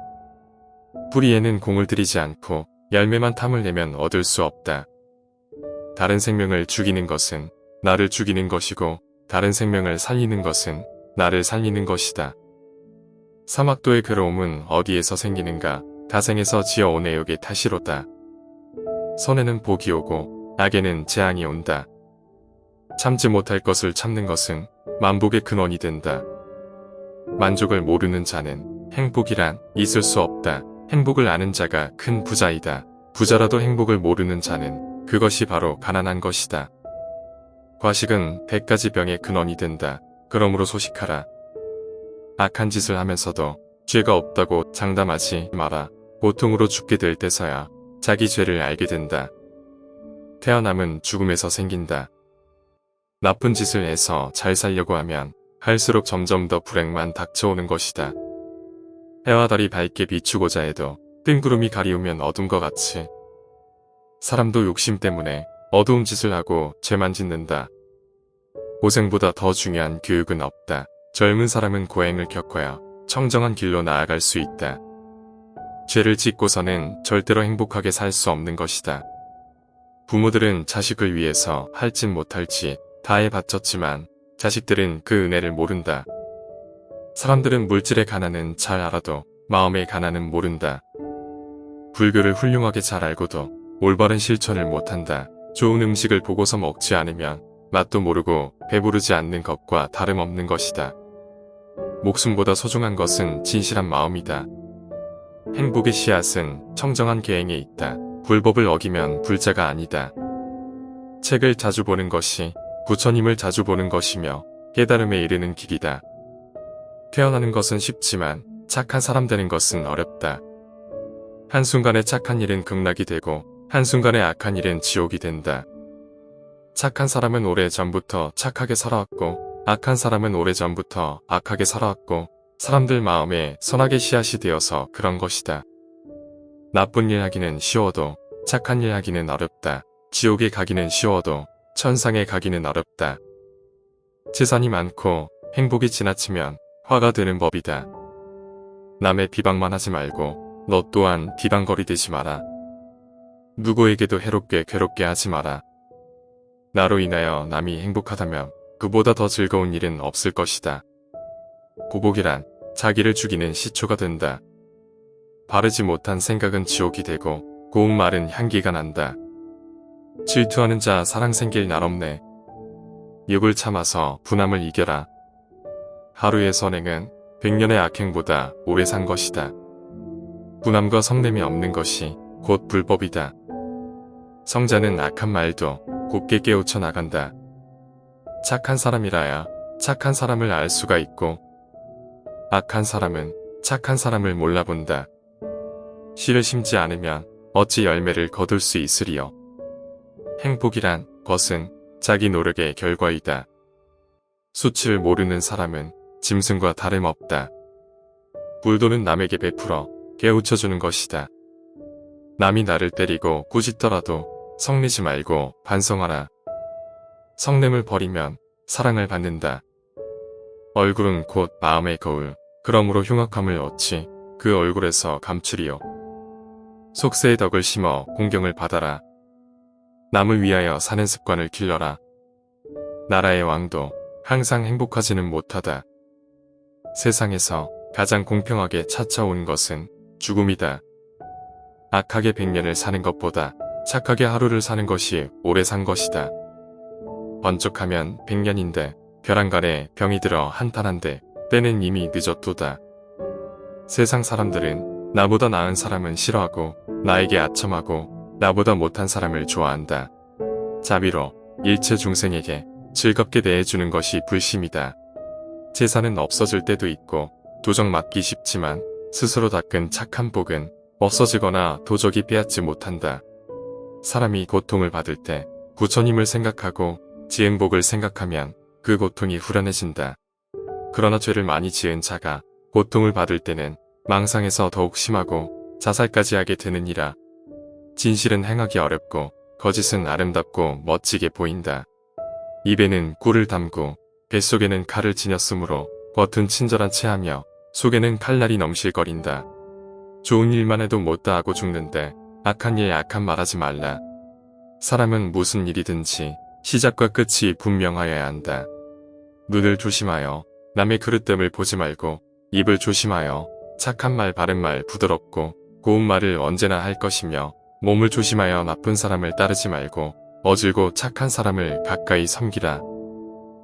S1: 뿌리에는 공을 들이지 않고 열매만 탐을 내면 얻을 수 없다. 다른 생명을 죽이는 것은 나를 죽이는 것이고 다른 생명을 살리는 것은 나를 살리는 것이다. 사막도의 괴로움은 어디에서 생기는가? 다생에서 지어온 애욕의 탓이로다. 선에는 복이 오고 악에는 재앙이 온다. 참지 못할 것을 참는 것은 만복의 근원이 된다. 만족을 모르는 자는 행복이란 있을 수 없다. 행복을 아는 자가 큰 부자이다. 부자라도 행복을 모르는 자는 그것이 바로 가난한 것이다. 과식은 100가지 병의 근원이 된다. 그러므로 소식하라. 악한 짓을 하면서도 죄가 없다고 장담하지 마라. 고통으로 죽게 될 때서야 자기 죄를 알게 된다. 태어남은 죽음에서 생긴다. 나쁜 짓을 해서 잘 살려고 하면 할수록 점점 더 불행만 닥쳐오는 것이다. 해와 달이 밝게 비추고자 해도 뜬구름이 가리우면 어둠과 같이 사람도 욕심 때문에 어두운 짓을 하고 죄만 짓는다. 고생보다 더 중요한 교육은 없다. 젊은 사람은 고행을 겪어야 청정한 길로 나아갈 수 있다. 죄를 짓고서는 절대로 행복하게 살 수 없는 것이다. 부모들은 자식을 위해서 할 짓 못할 짓 다 해바쳤지만 자식들은 그 은혜를 모른다. 사람들은 물질의 가난은 잘 알아도 마음의 가난은 모른다. 불교를 훌륭하게 잘 알고도 올바른 실천을 못한다. 좋은 음식을 보고서 먹지 않으면 맛도 모르고 배부르지 않는 것과 다름없는 것이다. 목숨보다 소중한 것은 진실한 마음이다. 행복의 씨앗은 청정한 계행에 있다. 불법을 어기면 불자가 아니다. 책을 자주 보는 것이 부처님을 자주 보는 것이며 깨달음에 이르는 길이다. 태어나는 것은 쉽지만 착한 사람 되는 것은 어렵다. 한순간에 착한 일은 극락이 되고 한순간에 악한 일은 지옥이 된다. 착한 사람은 오래전부터 착하게 살아왔고 악한 사람은 오래전부터 악하게 살아왔고 사람들 마음에 선악의 씨앗이 되어서 그런 것이다. 나쁜 일 하기는 쉬워도 착한 일 하기는 어렵다. 지옥에 가기는 쉬워도 천상에 가기는 어렵다. 재산이 많고 행복이 지나치면 화가 되는 법이다. 남의 비방만 하지 말고 너 또한 비방거리 되지 마라. 누구에게도 해롭게 괴롭게 하지 마라. 나로 인하여 남이 행복하다면 그보다 더 즐거운 일은 없을 것이다. 보복이란 자기를 죽이는 시초가 된다. 바르지 못한 생각은 지옥이 되고 고운 말은 향기가 난다. 질투하는 자 사랑 생길 날 없네. 욕을 참아서 분함을 이겨라. 하루의 선행은 100년의 악행보다 오래 산 것이다. 분함과 성냄이 없는 것이 곧 불법이다. 성자는 악한 말도 곱게 깨우쳐 나간다. 착한 사람이라야 착한 사람을 알 수가 있고 악한 사람은 착한 사람을 몰라본다. 씨를 심지 않으면 어찌 열매를 거둘 수 있으리요. 행복이란 것은 자기 노력의 결과이다. 수치를 모르는 사람은 짐승과 다름없다. 불도는 남에게 베풀어 깨우쳐주는 것이다. 남이 나를 때리고 꾸짖더라도 성내지 말고 반성하라. 성냄을 버리면 사랑을 받는다. 얼굴은 곧 마음의 거울, 그러므로 흉악함을 얻지 그 얼굴에서 감추리요. 속세의 덕을 심어 공경을 받아라. 남을 위하여 사는 습관을 길러라. 나라의 왕도 항상 행복하지는 못하다. 세상에서 가장 공평하게 찾아온 것은 죽음이다. 악하게 100년을 사는 것보다 착하게 하루를 사는 것이 오래 산 것이다. 번쩍하면 100년인데 벼랑간에 병이 들어 한탄한데 때는 이미 늦었도다. 세상 사람들은 나보다 나은 사람은 싫어하고 나에게 아첨하고 나보다 못한 사람을 좋아한다. 자비로 일체 중생에게 즐겁게 대해주는 것이 불심이다. 재산은 없어질 때도 있고 도적 맞기 쉽지만 스스로 닦은 착한 복은 없어지거나 도적이 빼앗지 못한다. 사람이 고통을 받을 때 부처님을 생각하고 지은 복을 생각하면 그 고통이 후련해진다. 그러나 죄를 많이 지은 자가 고통을 받을 때는 망상에서 더욱 심하고 자살까지 하게 되느니라. 진실은 행하기 어렵고 거짓은 아름답고 멋지게 보인다. 입에는 꿀을 담고 뱃속에는 칼을 지녔으므로 겉은 친절한 체하며 속에는 칼날이 넘실거린다. 좋은 일만 해도 못다 하고 죽는데 악한 일 악한 말하지 말라. 사람은 무슨 일이든지 시작과 끝이 분명하여야 한다. 눈을 조심하여 남의 그릇됨을 보지 말고 입을 조심하여 착한 말 바른 말 부드럽고 고운 말을 언제나 할 것이며 몸을 조심하여 나쁜 사람을 따르지 말고 어질고 착한 사람을 가까이 섬기라.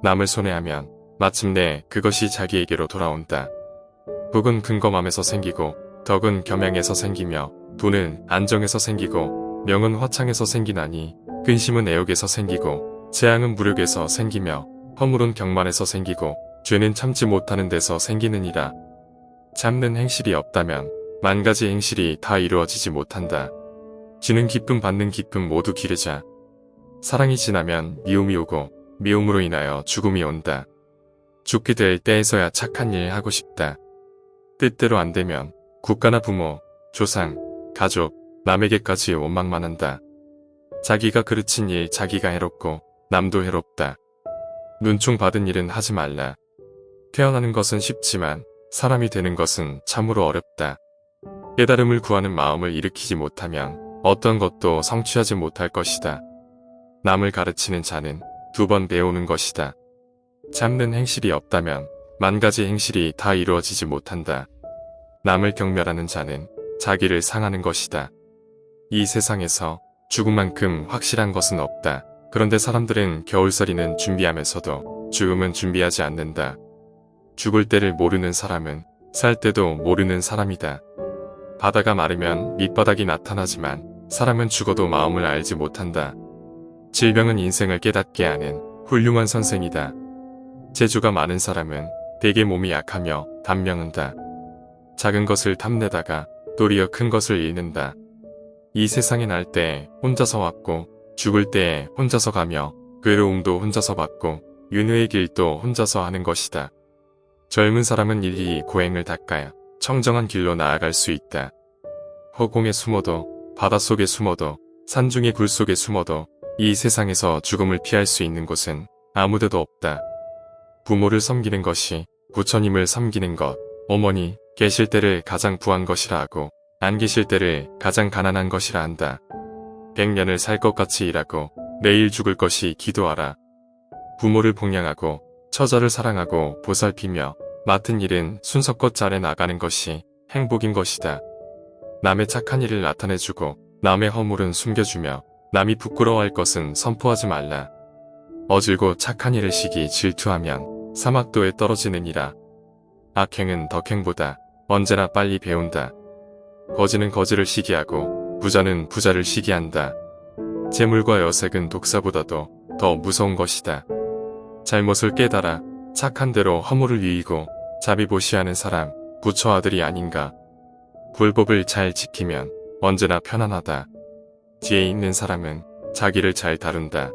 S1: 남을 손해하면 마침내 그것이 자기에게로 돌아온다. 복은 근검함에서 생기고 덕은 겸양에서 생기며 돈은 안정에서 생기고 명은 화창에서 생기나니 근심은 애욕에서 생기고 재앙은 무력에서 생기며 허물은 경만에서 생기고 죄는 참지 못하는 데서 생기느니라. 참는 행실이 없다면 만 가지 행실이 다 이루어지지 못한다. 주는 기쁨 받는 기쁨 모두 기르자. 사랑이 지나면 미움이 오고 미움으로 인하여 죽음이 온다. 죽게 될 때에서야 착한 일 하고 싶다. 뜻대로 안 되면 국가나 부모, 조상, 가족, 남에게까지 원망만 한다. 자기가 그르친 일 자기가 해롭고 남도 해롭다. 눈총 받은 일은 하지 말라. 태어나는 것은 쉽지만 사람이 되는 것은 참으로 어렵다. 깨달음을 구하는 마음을 일으키지 못하면 어떤 것도 성취하지 못할 것이다. 남을 가르치는 자는 2번 배우는 것이다. 참는 행실이 없다면 만 가지 행실이 다 이루어지지 못한다. 남을 경멸하는 자는 자기를 상하는 것이다. 이 세상에서 죽음만큼 확실한 것은 없다. 그런데 사람들은 겨울살이는 준비하면서도 죽음은 준비하지 않는다. 죽을 때를 모르는 사람은 살 때도 모르는 사람이다. 바다가 마르면 밑바닥이 나타나지만 사람은 죽어도 마음을 알지 못한다. 질병은 인생을 깨닫게 하는 훌륭한 선생이다. 재주가 많은 사람은 대개 몸이 약하며 단명한다. 작은 것을 탐내다가 도리어 큰 것을 잃는다. 이 세상에 날 때 혼자서 왔고 죽을 때 혼자서 가며 괴로움도 혼자서 받고 윤회의 길도 혼자서 하는 것이다. 젊은 사람은 일일이 고행을 닦아야 청정한 길로 나아갈 수 있다. 허공에 숨어도 바닷속에 숨어도 산중의 굴 속에 숨어도 이 세상에서 죽음을 피할 수 있는 곳은 아무데도 없다. 부모를 섬기는 것이 부처님을 섬기는 것, 어머니 계실 때를 가장 부한 것이라 하고 안 계실 때를 가장 가난한 것이라 한다. 100년을 살 것 같이 일하고 내일 죽을 것이 기도하라. 부모를 봉양하고 처자를 사랑하고 보살피며 맡은 일은 순서껏 잘해 나가는 것이 행복인 것이다. 남의 착한 일을 나타내주고 남의 허물은 숨겨주며 남이 부끄러워할 것은 선포하지 말라. 어질고 착한 일을 시기 질투하면 사막도에 떨어지느니라. 악행은 덕행보다 언제나 빨리 배운다. 거지는 거지를 시기하고 부자는 부자를 시기한다. 재물과 여색은 독사보다도 더 무서운 것이다. 잘못을 깨달아 착한 대로 허물을 위이고 자비보시하는 사람 부처 아들이 아닌가. 불법을 잘 지키면 언제나 편안하다. 지혜 있는 사람은 자기를 잘 다룬다.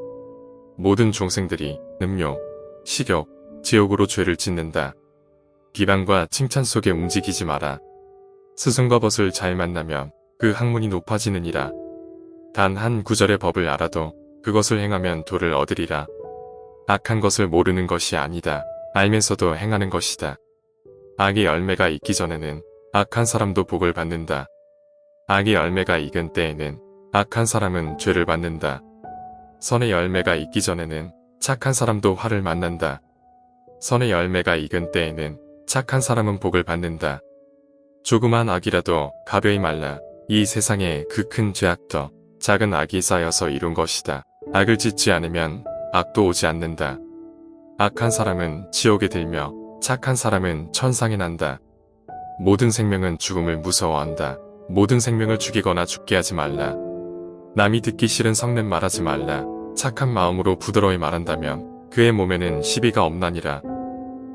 S1: 모든 종생들이 음욕, 식욕, 지옥으로 죄를 짓는다. 비방과 칭찬 속에 움직이지 마라. 스승과 벗을 잘 만나면 그 학문이 높아지느니라. 단 한 구절의 법을 알아도 그것을 행하면 도를 얻으리라. 악한 것을 모르는 것이 아니다. 알면서도 행하는 것이다. 악의 열매가 익기 전에는 악한 사람도 복을 받는다. 악의 열매가 익은 때에는 악한 사람은 죄를 받는다. 선의 열매가 익기 전에는 착한 사람도 화를 만난다. 선의 열매가 익은 때에는 착한 사람은 복을 받는다. 조그만 악이라도 가벼이 말라. 이 세상에 그 큰 죄악도 작은 악이 쌓여서 이룬 것이다. 악을 짓지 않으면 악도 오지 않는다. 악한 사람은 지옥에 들며 착한 사람은 천상에 난다. 모든 생명은 죽음을 무서워한다. 모든 생명을 죽이거나 죽게 하지 말라. 남이 듣기 싫은 성냄 말하지 말라. 착한 마음으로 부드러이 말한다면 그의 몸에는 시비가 없나니라.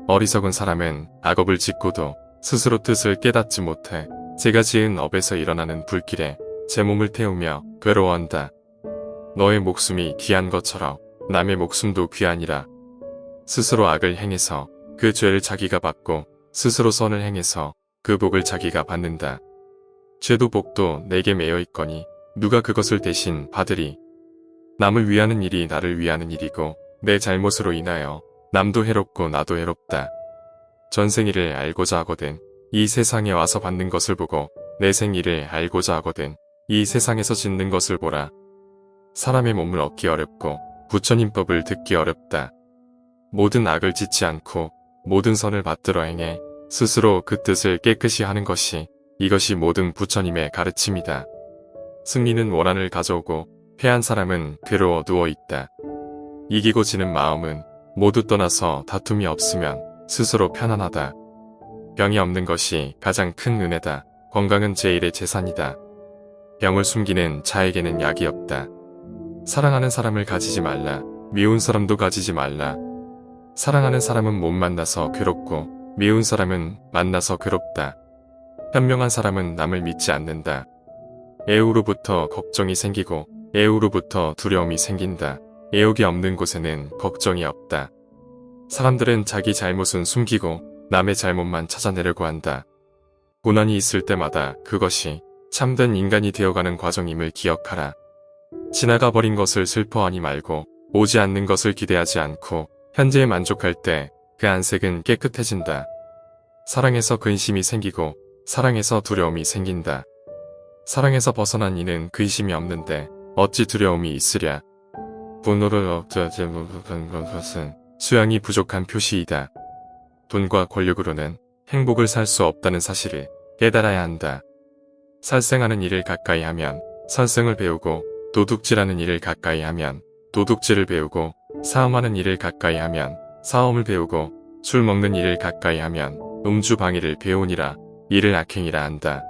S1: 어리석은 사람은 악업을 짓고도 스스로 뜻을 깨닫지 못해 제가 지은 업에서 일어나는 불길에 제 몸을 태우며 괴로워한다. 너의 목숨이 귀한 것처럼 남의 목숨도 귀하니라. 스스로 악을 행해서 그 죄를 자기가 받고 스스로 선을 행해서 그 복을 자기가 받는다. 죄도 복도 내게 매여 있거니 누가 그것을 대신 받으리. 남을 위하는 일이 나를 위하는 일이고 내 잘못으로 인하여 남도 해롭고 나도 해롭다. 전생일을 알고자 하거든 이 세상에 와서 받는 것을 보고 내 생일을 알고자 하거든 이 세상에서 짓는 것을 보라. 사람의 몸을 얻기 어렵고 부처님 법을 듣기 어렵다. 모든 악을 짓지 않고 모든 선을 받들어 행해 스스로 그 뜻을 깨끗이 하는 것이 이것이 모든 부처님의 가르침이다. 승리는 원한을 가져오고 패한 사람은 괴로워 누워있다. 이기고 지는 마음은 모두 떠나서 다툼이 없으면 스스로 편안하다. 병이 없는 것이 가장 큰 은혜다. 건강은 제일의 재산이다. 병을 숨기는 자에게는 약이 없다. 사랑하는 사람을 가지지 말라. 미운 사람도 가지지 말라. 사랑하는 사람은 못 만나서 괴롭고 미운 사람은 만나서 괴롭다. 현명한 사람은 남을 믿지 않는다. 애우로부터 걱정이 생기고 애우로부터 두려움이 생긴다. 애욕이 없는 곳에는 걱정이 없다. 사람들은 자기 잘못은 숨기고 남의 잘못만 찾아내려고 한다. 고난이 있을 때마다 그것이 참된 인간이 되어가는 과정임을 기억하라. 지나가 버린 것을 슬퍼하니 말고 오지 않는 것을 기대하지 않고 현재에 만족할 때 그 안색은 깨끗해진다. 사랑에서 근심이 생기고 사랑에서 두려움이 생긴다. 사랑에서 벗어난 이는 근심이 없는데 어찌 두려움이 있으랴. 분노를 억제하지 못한 것은 수양이 부족한 표시이다. 돈과 권력으로는 행복을 살 수 없다는 사실을 깨달아야 한다. 살생하는 일을 가까이 하면 살생을 배우고 도둑질하는 일을 가까이 하면 도둑질을 배우고 싸움하는 일을 가까이 하면 싸움을 배우고 술 먹는 일을 가까이 하면 음주 방해를 배우니라. 이를 악행이라 한다.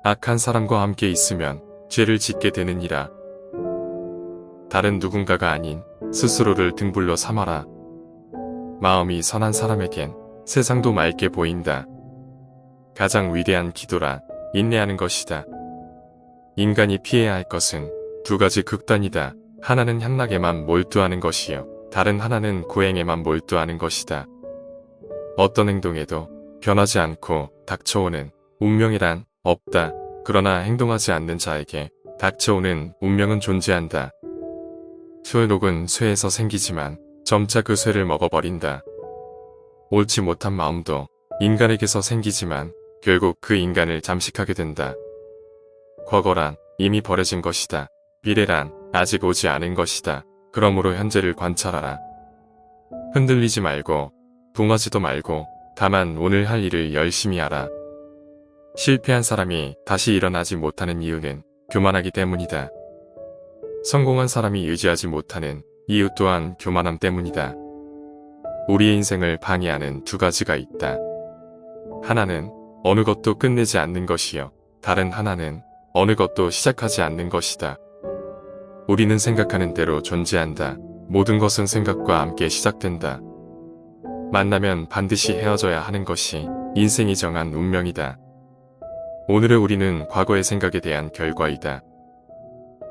S1: 악한 사람과 함께 있으면 죄를 짓게 되느니라. 다른 누군가가 아닌 스스로를 등불로 삼아라. 마음이 선한 사람에겐 세상도 맑게 보인다. 가장 위대한 기도란 인내하는 것이다. 인간이 피해야 할 것은 두 가지 극단이다. 하나는 향락에만 몰두하는 것이요. 다른 하나는 고행에만 몰두하는 것이다. 어떤 행동에도 변하지 않고 닥쳐오는 운명이란 없다. 그러나 행동하지 않는 자에게 닥쳐오는 운명은 존재한다. 쇠록은 쇠에서 생기지만 점차 그 쇠를 먹어버린다. 옳지 못한 마음도 인간에게서 생기지만 결국 그 인간을 잠식하게 된다. 과거란 이미 버려진 것이다. 미래란 아직 오지 않은 것이다. 그러므로 현재를 관찰하라. 흔들리지 말고 붕하지도 말고 다만 오늘 할 일을 열심히 하라. 실패한 사람이 다시 일어나지 못하는 이유는 교만하기 때문이다. 성공한 사람이 유지하지 못하는 이유 또한 교만함 때문이다. 우리의 인생을 방해하는 두 가지가 있다. 하나는 어느 것도 끝내지 않는 것이요. 다른 하나는 어느 것도 시작하지 않는 것이다. 우리는 생각하는 대로 존재한다. 모든 것은 생각과 함께 시작된다. 만나면 반드시 헤어져야 하는 것이 인생이 정한 운명이다. 오늘의 우리는 과거의 생각에 대한 결과이다.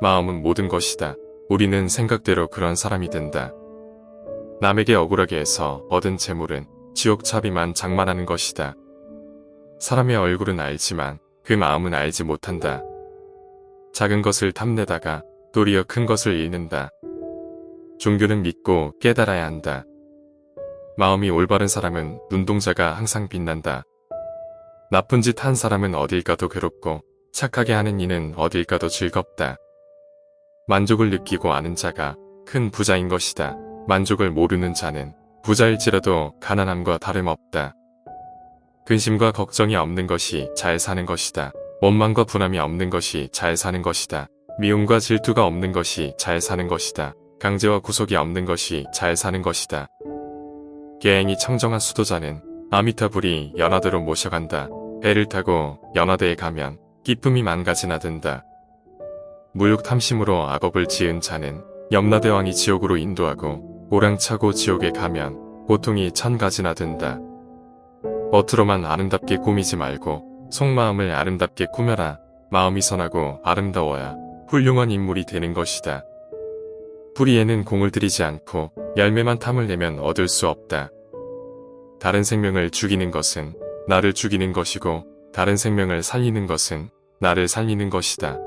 S1: 마음은 모든 것이다. 우리는 생각대로 그런 사람이 된다. 남에게 억울하게 해서 얻은 재물은 지옥차비만 장만하는 것이다. 사람의 얼굴은 알지만 그 마음은 알지 못한다. 작은 것을 탐내다가 도리어 큰 것을 잃는다. 종교는 믿고 깨달아야 한다. 마음이 올바른 사람은 눈동자가 항상 빛난다. 나쁜 짓 한 사람은 어딜 가도 괴롭고 착하게 하는 이는 어딜 가도 즐겁다. 만족을 느끼고 아는 자가 큰 부자인 것이다. 만족을 모르는 자는 부자일지라도 가난함과 다름없다. 근심과 걱정이 없는 것이 잘 사는 것이다. 원망과 분함이 없는 것이 잘 사는 것이다. 미움과 질투가 없는 것이 잘 사는 것이다. 강제와 구속이 없는 것이 잘 사는 것이다. 계행이 청정한 수도자는 아미타불이 연화대로 모셔간다. 배를 타고 연화대에 가면 기쁨이 만가지나 든다. 무욕 탐심으로 악업을 지은 자는 염라대왕이 지옥으로 인도하고 오랑차고 지옥에 가면 고통이 천가지나 든다. 겉으로만 아름답게 꾸미지 말고 속마음을 아름답게 꾸며라. 마음이 선하고 아름다워야 훌륭한 인물이 되는 것이다. 뿌리에는 공을 들이지 않고 열매만 탐을 내면 얻을 수 없다. 다른 생명을 죽이는 것은 나를 죽이는 것이고 다른 생명을 살리는 것은 나를 살리는 것이다.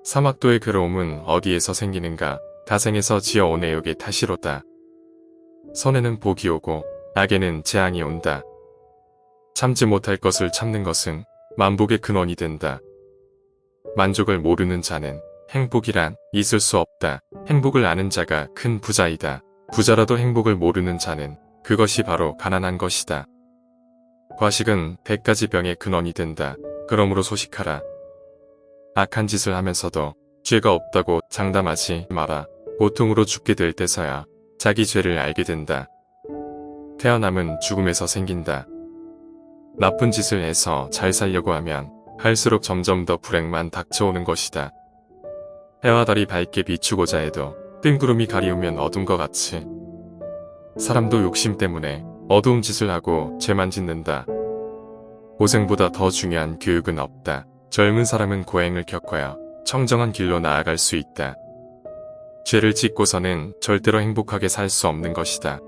S1: 사막도의 괴로움은 어디에서 생기는가? 다생에서 지어온 애욕의 탓이로다. 선에는 복이 오고 악에는 재앙이 온다. 참지 못할 것을 참는 것은 만복의 근원이 된다. 만족을 모르는 자는 행복이란 있을 수 없다. 행복을 아는 자가 큰 부자이다. 부자라도 행복을 모르는 자는 그것이 바로 가난한 것이다. 과식은 100가지 병의 근원이 된다. 그러므로 소식하라. 악한 짓을 하면서도 죄가 없다고 장담하지 마라. 고통으로 죽게 될 때서야 자기 죄를 알게 된다. 태어남은 죽음에서 생긴다. 나쁜 짓을 해서 잘 살려고 하면 할수록 점점 더 불행만 닥쳐오는 것이다. 해와 달이 밝게 비추고자 해도 뜬구름이 가리우면 어둠과 같이 사람도 욕심 때문에 어두운 짓을 하고 죄만 짓는다. 고생보다 더 중요한 교육은 없다. 젊은 사람은 고행을 겪어야 청정한 길로 나아갈 수 있다. 죄를 짓고서는 절대로 행복하게 살 수 없는 것이다.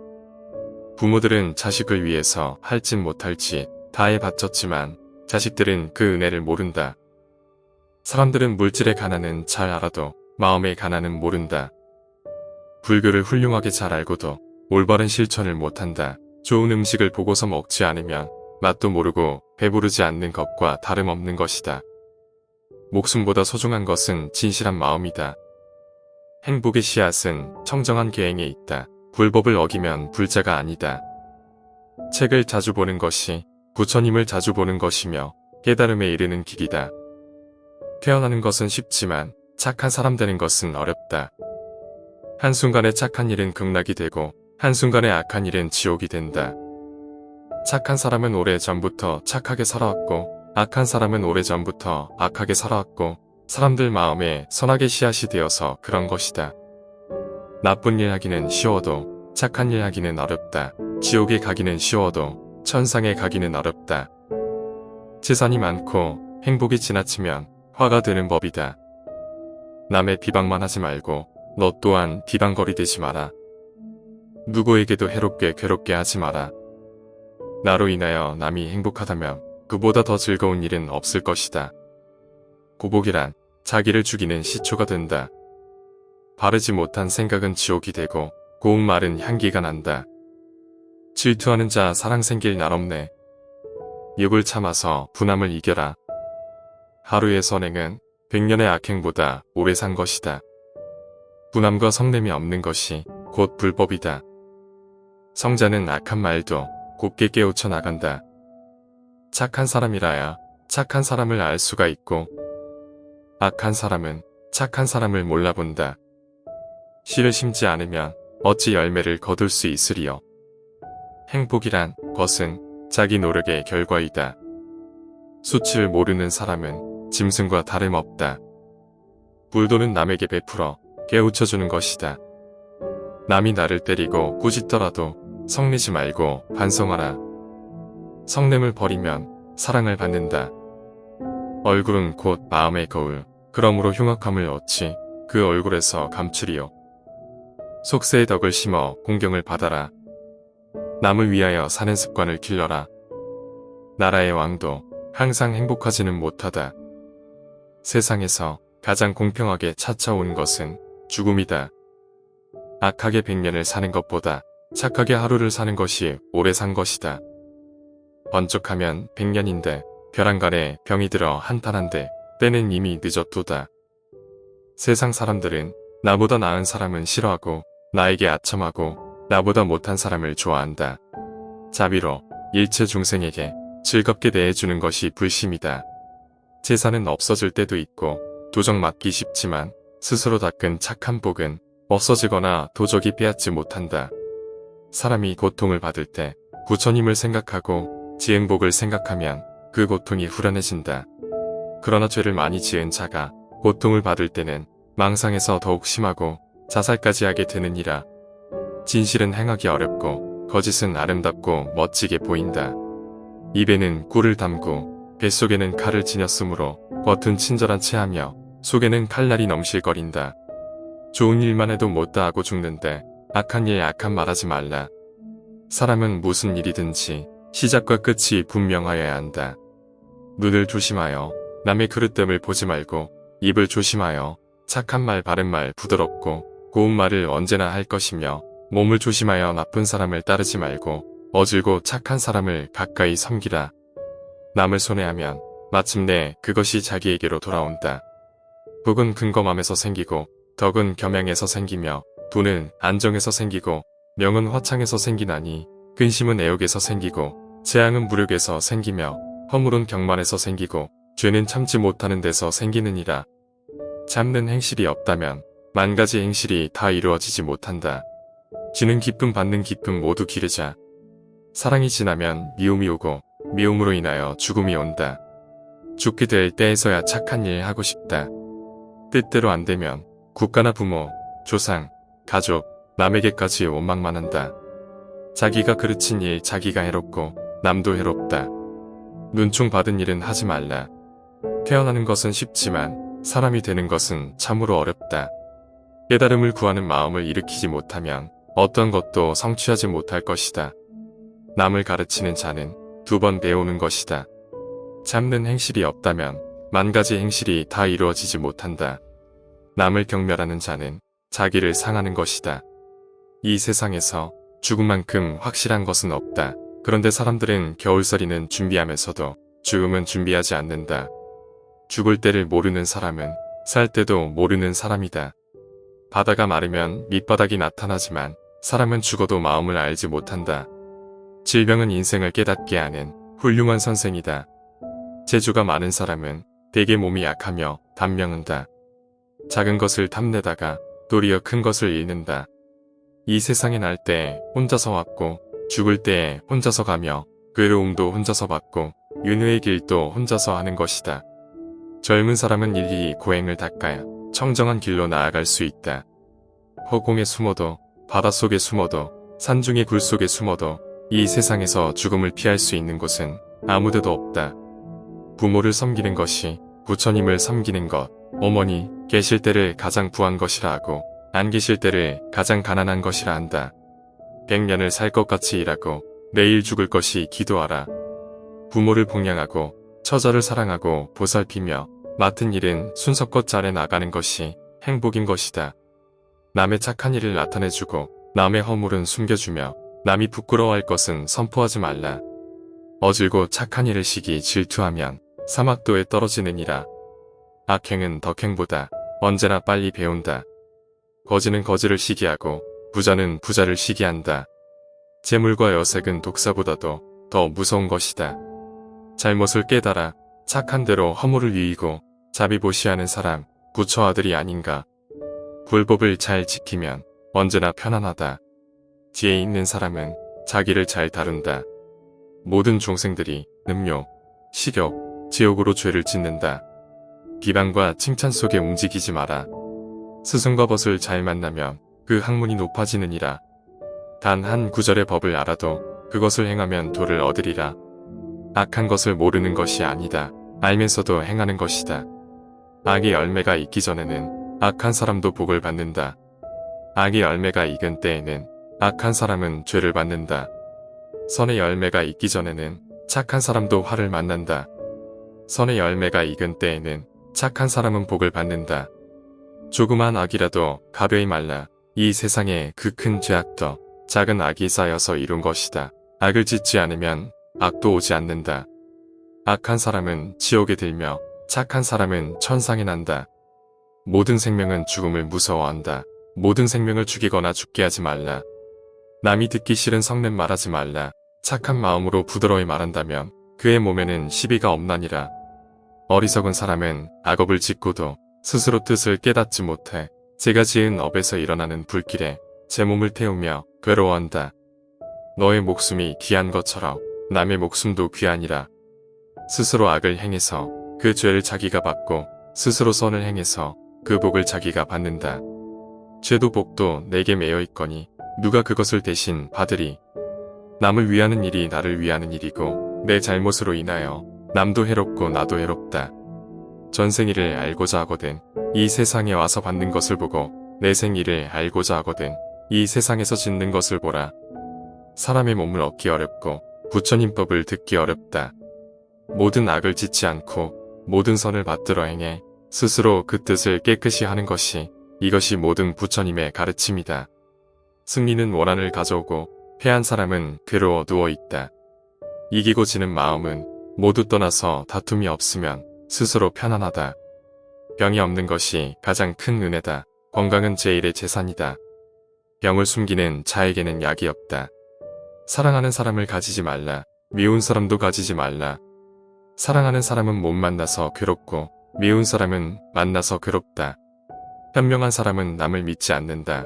S1: 부모들은 자식을 위해서 할 짓 못할 짓 다 해바쳤지만 자식들은 그 은혜를 모른다. 사람들은 물질의 가난은 잘 알아도 마음의 가난은 모른다. 불교를 훌륭하게 잘 알고도 올바른 실천을 못한다. 좋은 음식을 보고서 먹지 않으면 맛도 모르고 배부르지 않는 것과 다름없는 것이다. 목숨보다 소중한 것은 진실한 마음이다. 행복의 씨앗은 청정한 계행에 있다. 불법을 어기면 불자가 아니다. 책을 자주 보는 것이 부처님을 자주 보는 것이며 깨달음에 이르는 길이다. 태어나는 것은 쉽지만 착한 사람 되는 것은 어렵다. 한순간에 착한 일은 극락이 되고 한순간에 악한 일은 지옥이 된다. 착한 사람은 오래전부터 착하게 살아왔고 악한 사람은 오래전부터 악하게 살아왔고 사람들 마음에 선하게 씨앗이 되어서 그런 것이다. 나쁜 일 하기는 쉬워도 착한 일 하기는 어렵다. 지옥에 가기는 쉬워도 천상에 가기는 어렵다. 재산이 많고 행복이 지나치면 화가 되는 법이다. 남의 비방만 하지 말고 너 또한 비방거리 되지 마라. 누구에게도 해롭게 괴롭게 하지 마라. 나로 인하여 남이 행복하다면 그보다 더 즐거운 일은 없을 것이다. 고복이란 자기를 죽이는 시초가 된다. 바르지 못한 생각은 지옥이 되고 고운 말은 향기가 난다. 질투하는 자 사랑 생길 날 없네. 욕을 참아서 분함을 이겨라. 하루의 선행은 100년의 악행보다 오래 산 것이다. 분함과 성냄이 없는 것이 곧 불법이다. 성자는 악한 말도 곱게 깨우쳐 나간다. 착한 사람이라야 착한 사람을 알 수가 있고, 악한 사람은 착한 사람을 몰라본다. 씨를 심지 않으면 어찌 열매를 거둘 수 있으리요. 행복이란 것은 자기 노력의 결과이다. 수치를 모르는 사람은 짐승과 다름없다. 불도는 남에게 베풀어 깨우쳐주는 것이다. 남이 나를 때리고 꾸짖더라도 성내지 말고 반성하라. 성냄을 버리면 사랑을 받는다. 얼굴은 곧 마음의 거울, 그러므로 흉악함을 어찌 그 얼굴에서 감추리요. 속세의 덕을 심어 공경을 받아라. 남을 위하여 사는 습관을 길러라. 나라의 왕도 항상 행복하지는 못하다. 세상에서 가장 공평하게 찾아온 것은 죽음이다. 악하게 100년을 사는 것보다 착하게 하루를 사는 것이 오래 산 것이다. 번쩍하면 100년인데 벼랑간에 병이 들어 한탄한데 때는 이미 늦었도다. 세상 사람들은 나보다 나은 사람은 싫어하고 나에게 아첨하고 나보다 못한 사람을 좋아한다. 자비로 일체 중생에게 즐겁게 대해주는 것이 불심이다. 재산은 없어질 때도 있고 도적 맞기 쉽지만 스스로 닦은 착한 복은 없어지거나 도적이 빼앗지 못한다. 사람이 고통을 받을 때 부처님을 생각하고 지은 복을 생각하면 그 고통이 후련해진다. 그러나 죄를 많이 지은 자가 고통을 받을 때는 망상에서 더욱 심하고 자살까지 하게 되느니라. 진실은 행하기 어렵고 거짓은 아름답고 멋지게 보인다. 입에는 꿀을 담고 뱃속에는 칼을 지녔으므로 겉은 친절한 체하며 속에는 칼날이 넘실거린다. 좋은 일만 해도 못다 하고 죽는데 악한 일 악한 말하지 말라. 사람은 무슨 일이든지 시작과 끝이 분명하여야 한다. 눈을 조심하여 남의 그릇됨을 보지 말고 입을 조심하여 착한 말 바른 말 부드럽고 고운 말을 언제나 할 것이며 몸을 조심하여 나쁜 사람을 따르지 말고 어질고 착한 사람을 가까이 섬기라. 남을 손해하면 마침내 그것이 자기에게로 돌아온다. 복은 근검함에서 생기고 덕은 겸양에서 생기며 돈은 안정에서 생기고 명은 화창에서 생기나니 근심은 애욕에서 생기고 재앙은 무력에서 생기며 허물은 경만에서 생기고 죄는 참지 못하는 데서 생기느니라. 참는 행실이 없다면 만 가지 행실이 다 이루어지지 못한다. 지는 기쁨 받는 기쁨 모두 기르자. 사랑이 지나면 미움이 오고 미움으로 인하여 죽음이 온다. 죽게 될 때에서야 착한 일 하고 싶다. 뜻대로 안 되면 국가나 부모, 조상, 가족, 남에게까지 원망만 한다. 자기가 그르친 일 자기가 해롭고 남도 해롭다. 눈총 받은 일은 하지 말라. 태어나는 것은 쉽지만 사람이 되는 것은 참으로 어렵다. 깨달음을 구하는 마음을 일으키지 못하면 어떤 것도 성취하지 못할 것이다. 남을 가르치는 자는 2번 배우는 것이다. 참는 행실이 없다면 만 가지 행실이 다 이루어지지 못한다. 남을 경멸하는 자는 자기를 상하는 것이다. 이 세상에서 죽음만큼 확실한 것은 없다. 그런데 사람들은 겨울살이는 준비하면서도 죽음은 준비하지 않는다. 죽을 때를 모르는 사람은 살 때도 모르는 사람이다. 바다가 마르면 밑바닥이 나타나지만 사람은 죽어도 마음을 알지 못한다. 질병은 인생을 깨닫게 하는 훌륭한 선생이다. 재주가 많은 사람은 대개 몸이 약하며 단명한다. 작은 것을 탐내다가 도리어 큰 것을 잃는다. 이 세상에 날 때 혼자서 왔고 죽을 때 혼자서 가며 괴로움도 혼자서 받고 윤회의 길도 혼자서 하는 것이다. 젊은 사람은 일일이 고행을 닦아야 청정한 길로 나아갈 수 있다. 허공에 숨어도 바닷속에 숨어도 산중의 굴 속에 숨어도 이 세상에서 죽음을 피할 수 있는 곳은 아무데도 없다. 부모를 섬기는 것이 부처님을 섬기는 것, 어머니 계실 때를 가장 부한 것이라 하고 안 계실 때를 가장 가난한 것이라 한다. 100년을 살 것 같이 일하고 내일 죽을 것이 기도하라. 부모를 봉양하고 처자를 사랑하고 보살피며 맡은 일은 순서껏 잘해 나가는 것이 행복인 것이다. 남의 착한 일을 나타내주고 남의 허물은 숨겨주며 남이 부끄러워할 것은 선포하지 말라. 어질고 착한 일을 시기 질투하면 사막도에 떨어지느니라. 악행은 덕행보다 언제나 빨리 배운다. 거지는 거지를 시기하고 부자는 부자를 시기한다. 재물과 여색은 독사보다도 더 무서운 것이다. 잘못을 깨달아 착한 대로 허물을 이이고 자비보시하는 사람, 부처 아들이 아닌가. 불법을 잘 지키면 언제나 편안하다. 지혜 있는 사람은 자기를 잘 다룬다. 모든 종생들이 음욕, 식욕, 지옥으로 죄를 짓는다. 비방과 칭찬 속에 움직이지 마라. 스승과 벗을 잘 만나면 그 학문이 높아지느니라. 단 한 구절의 법을 알아도 그것을 행하면 도를 얻으리라. 악한 것을 모르는 것이 아니다. 알면서도 행하는 것이다. 악의 열매가 익기 전에는 악한 사람도 복을 받는다. 악의 열매가 익은 때에는 악한 사람은 죄를 받는다. 선의 열매가 익기 전에는 착한 사람도 화를 만난다. 선의 열매가 익은 때에는 착한 사람은 복을 받는다. 조그만 악이라도 가벼이 말라. 이 세상에 그 큰 죄악도 작은 악이 쌓여서 이룬 것이다. 악을 짓지 않으면 악도 오지 않는다. 악한 사람은 지옥에 들며 착한 사람은 천상에 난다. 모든 생명은 죽음을 무서워한다. 모든 생명을 죽이거나 죽게 하지 말라. 남이 듣기 싫은 성냄 말하지 말라. 착한 마음으로 부드러이 말한다면 그의 몸에는 시비가 없나니라. 어리석은 사람은 악업을 짓고도 스스로 뜻을 깨닫지 못해 제가 지은 업에서 일어나는 불길에 제 몸을 태우며 괴로워한다. 너의 목숨이 귀한 것처럼 남의 목숨도 귀하니라. 스스로 악을 행해서 그 죄를 자기가 받고 스스로 선을 행해서 그 복을 자기가 받는다. 죄도 복도 내게 매여 있거니 누가 그것을 대신 받으리. 남을 위하는 일이 나를 위하는 일이고 내 잘못으로 인하여 남도 해롭고 나도 해롭다. 전생일을 알고자 하거든 이 세상에 와서 받는 것을 보고 내 생일을 알고자 하거든 이 세상에서 짓는 것을 보라. 사람의 몸을 얻기 어렵고 부처님 법을 듣기 어렵다. 모든 악을 짓지 않고 모든 선을 받들어 행해 스스로 그 뜻을 깨끗이 하는 것이 이것이 모든 부처님의 가르침이다. 승리는 원한을 가져오고 패한 사람은 괴로워 누워있다. 이기고 지는 마음은 모두 떠나서 다툼이 없으면 스스로 편안하다. 병이 없는 것이 가장 큰 은혜다. 건강은 제1의 재산이다. 병을 숨기는 자에게는 약이 없다. 사랑하는 사람을 가지지 말라. 미운 사람도 가지지 말라. 사랑하는 사람은 못 만나서 괴롭고 미운 사람은 만나서 괴롭다. 현명한 사람은 남을 믿지 않는다.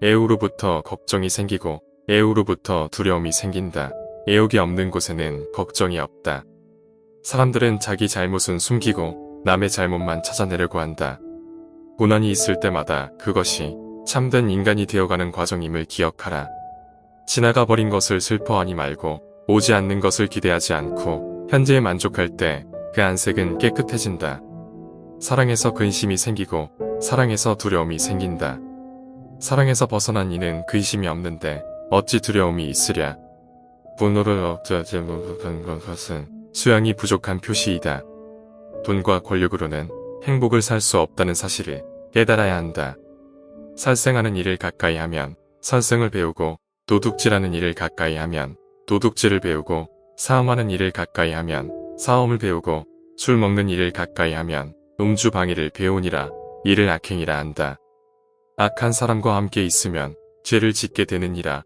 S1: 애우로부터 걱정이 생기고 애우로부터 두려움이 생긴다. 애욕이 없는 곳에는 걱정이 없다. 사람들은 자기 잘못은 숨기고 남의 잘못만 찾아내려고 한다. 고난이 있을 때마다 그것이 참된 인간이 되어가는 과정임을 기억하라. 지나가 버린 것을 슬퍼하니 말고 오지 않는 것을 기대하지 않고 현재에 만족할 때 그 안색은 깨끗해진다. 사랑에서 근심이 생기고 사랑에서 두려움이 생긴다. 사랑에서 벗어난 이는 근심이 없는데 어찌 두려움이 있으랴. 분노를 억제하지 못한 것은 수양이 부족한 표시이다. 돈과 권력으로는 행복을 살 수 없다는 사실을 깨달아야 한다. 살생하는 일을 가까이 하면 살생을 배우고 도둑질하는 일을 가까이 하면 도둑질을 배우고 싸움하는 일을 가까이 하면 싸움을 배우고 술 먹는 일을 가까이 하면 음주 방해를 배우니라. 이를 악행이라 한다. 악한 사람과 함께 있으면 죄를 짓게 되느니라.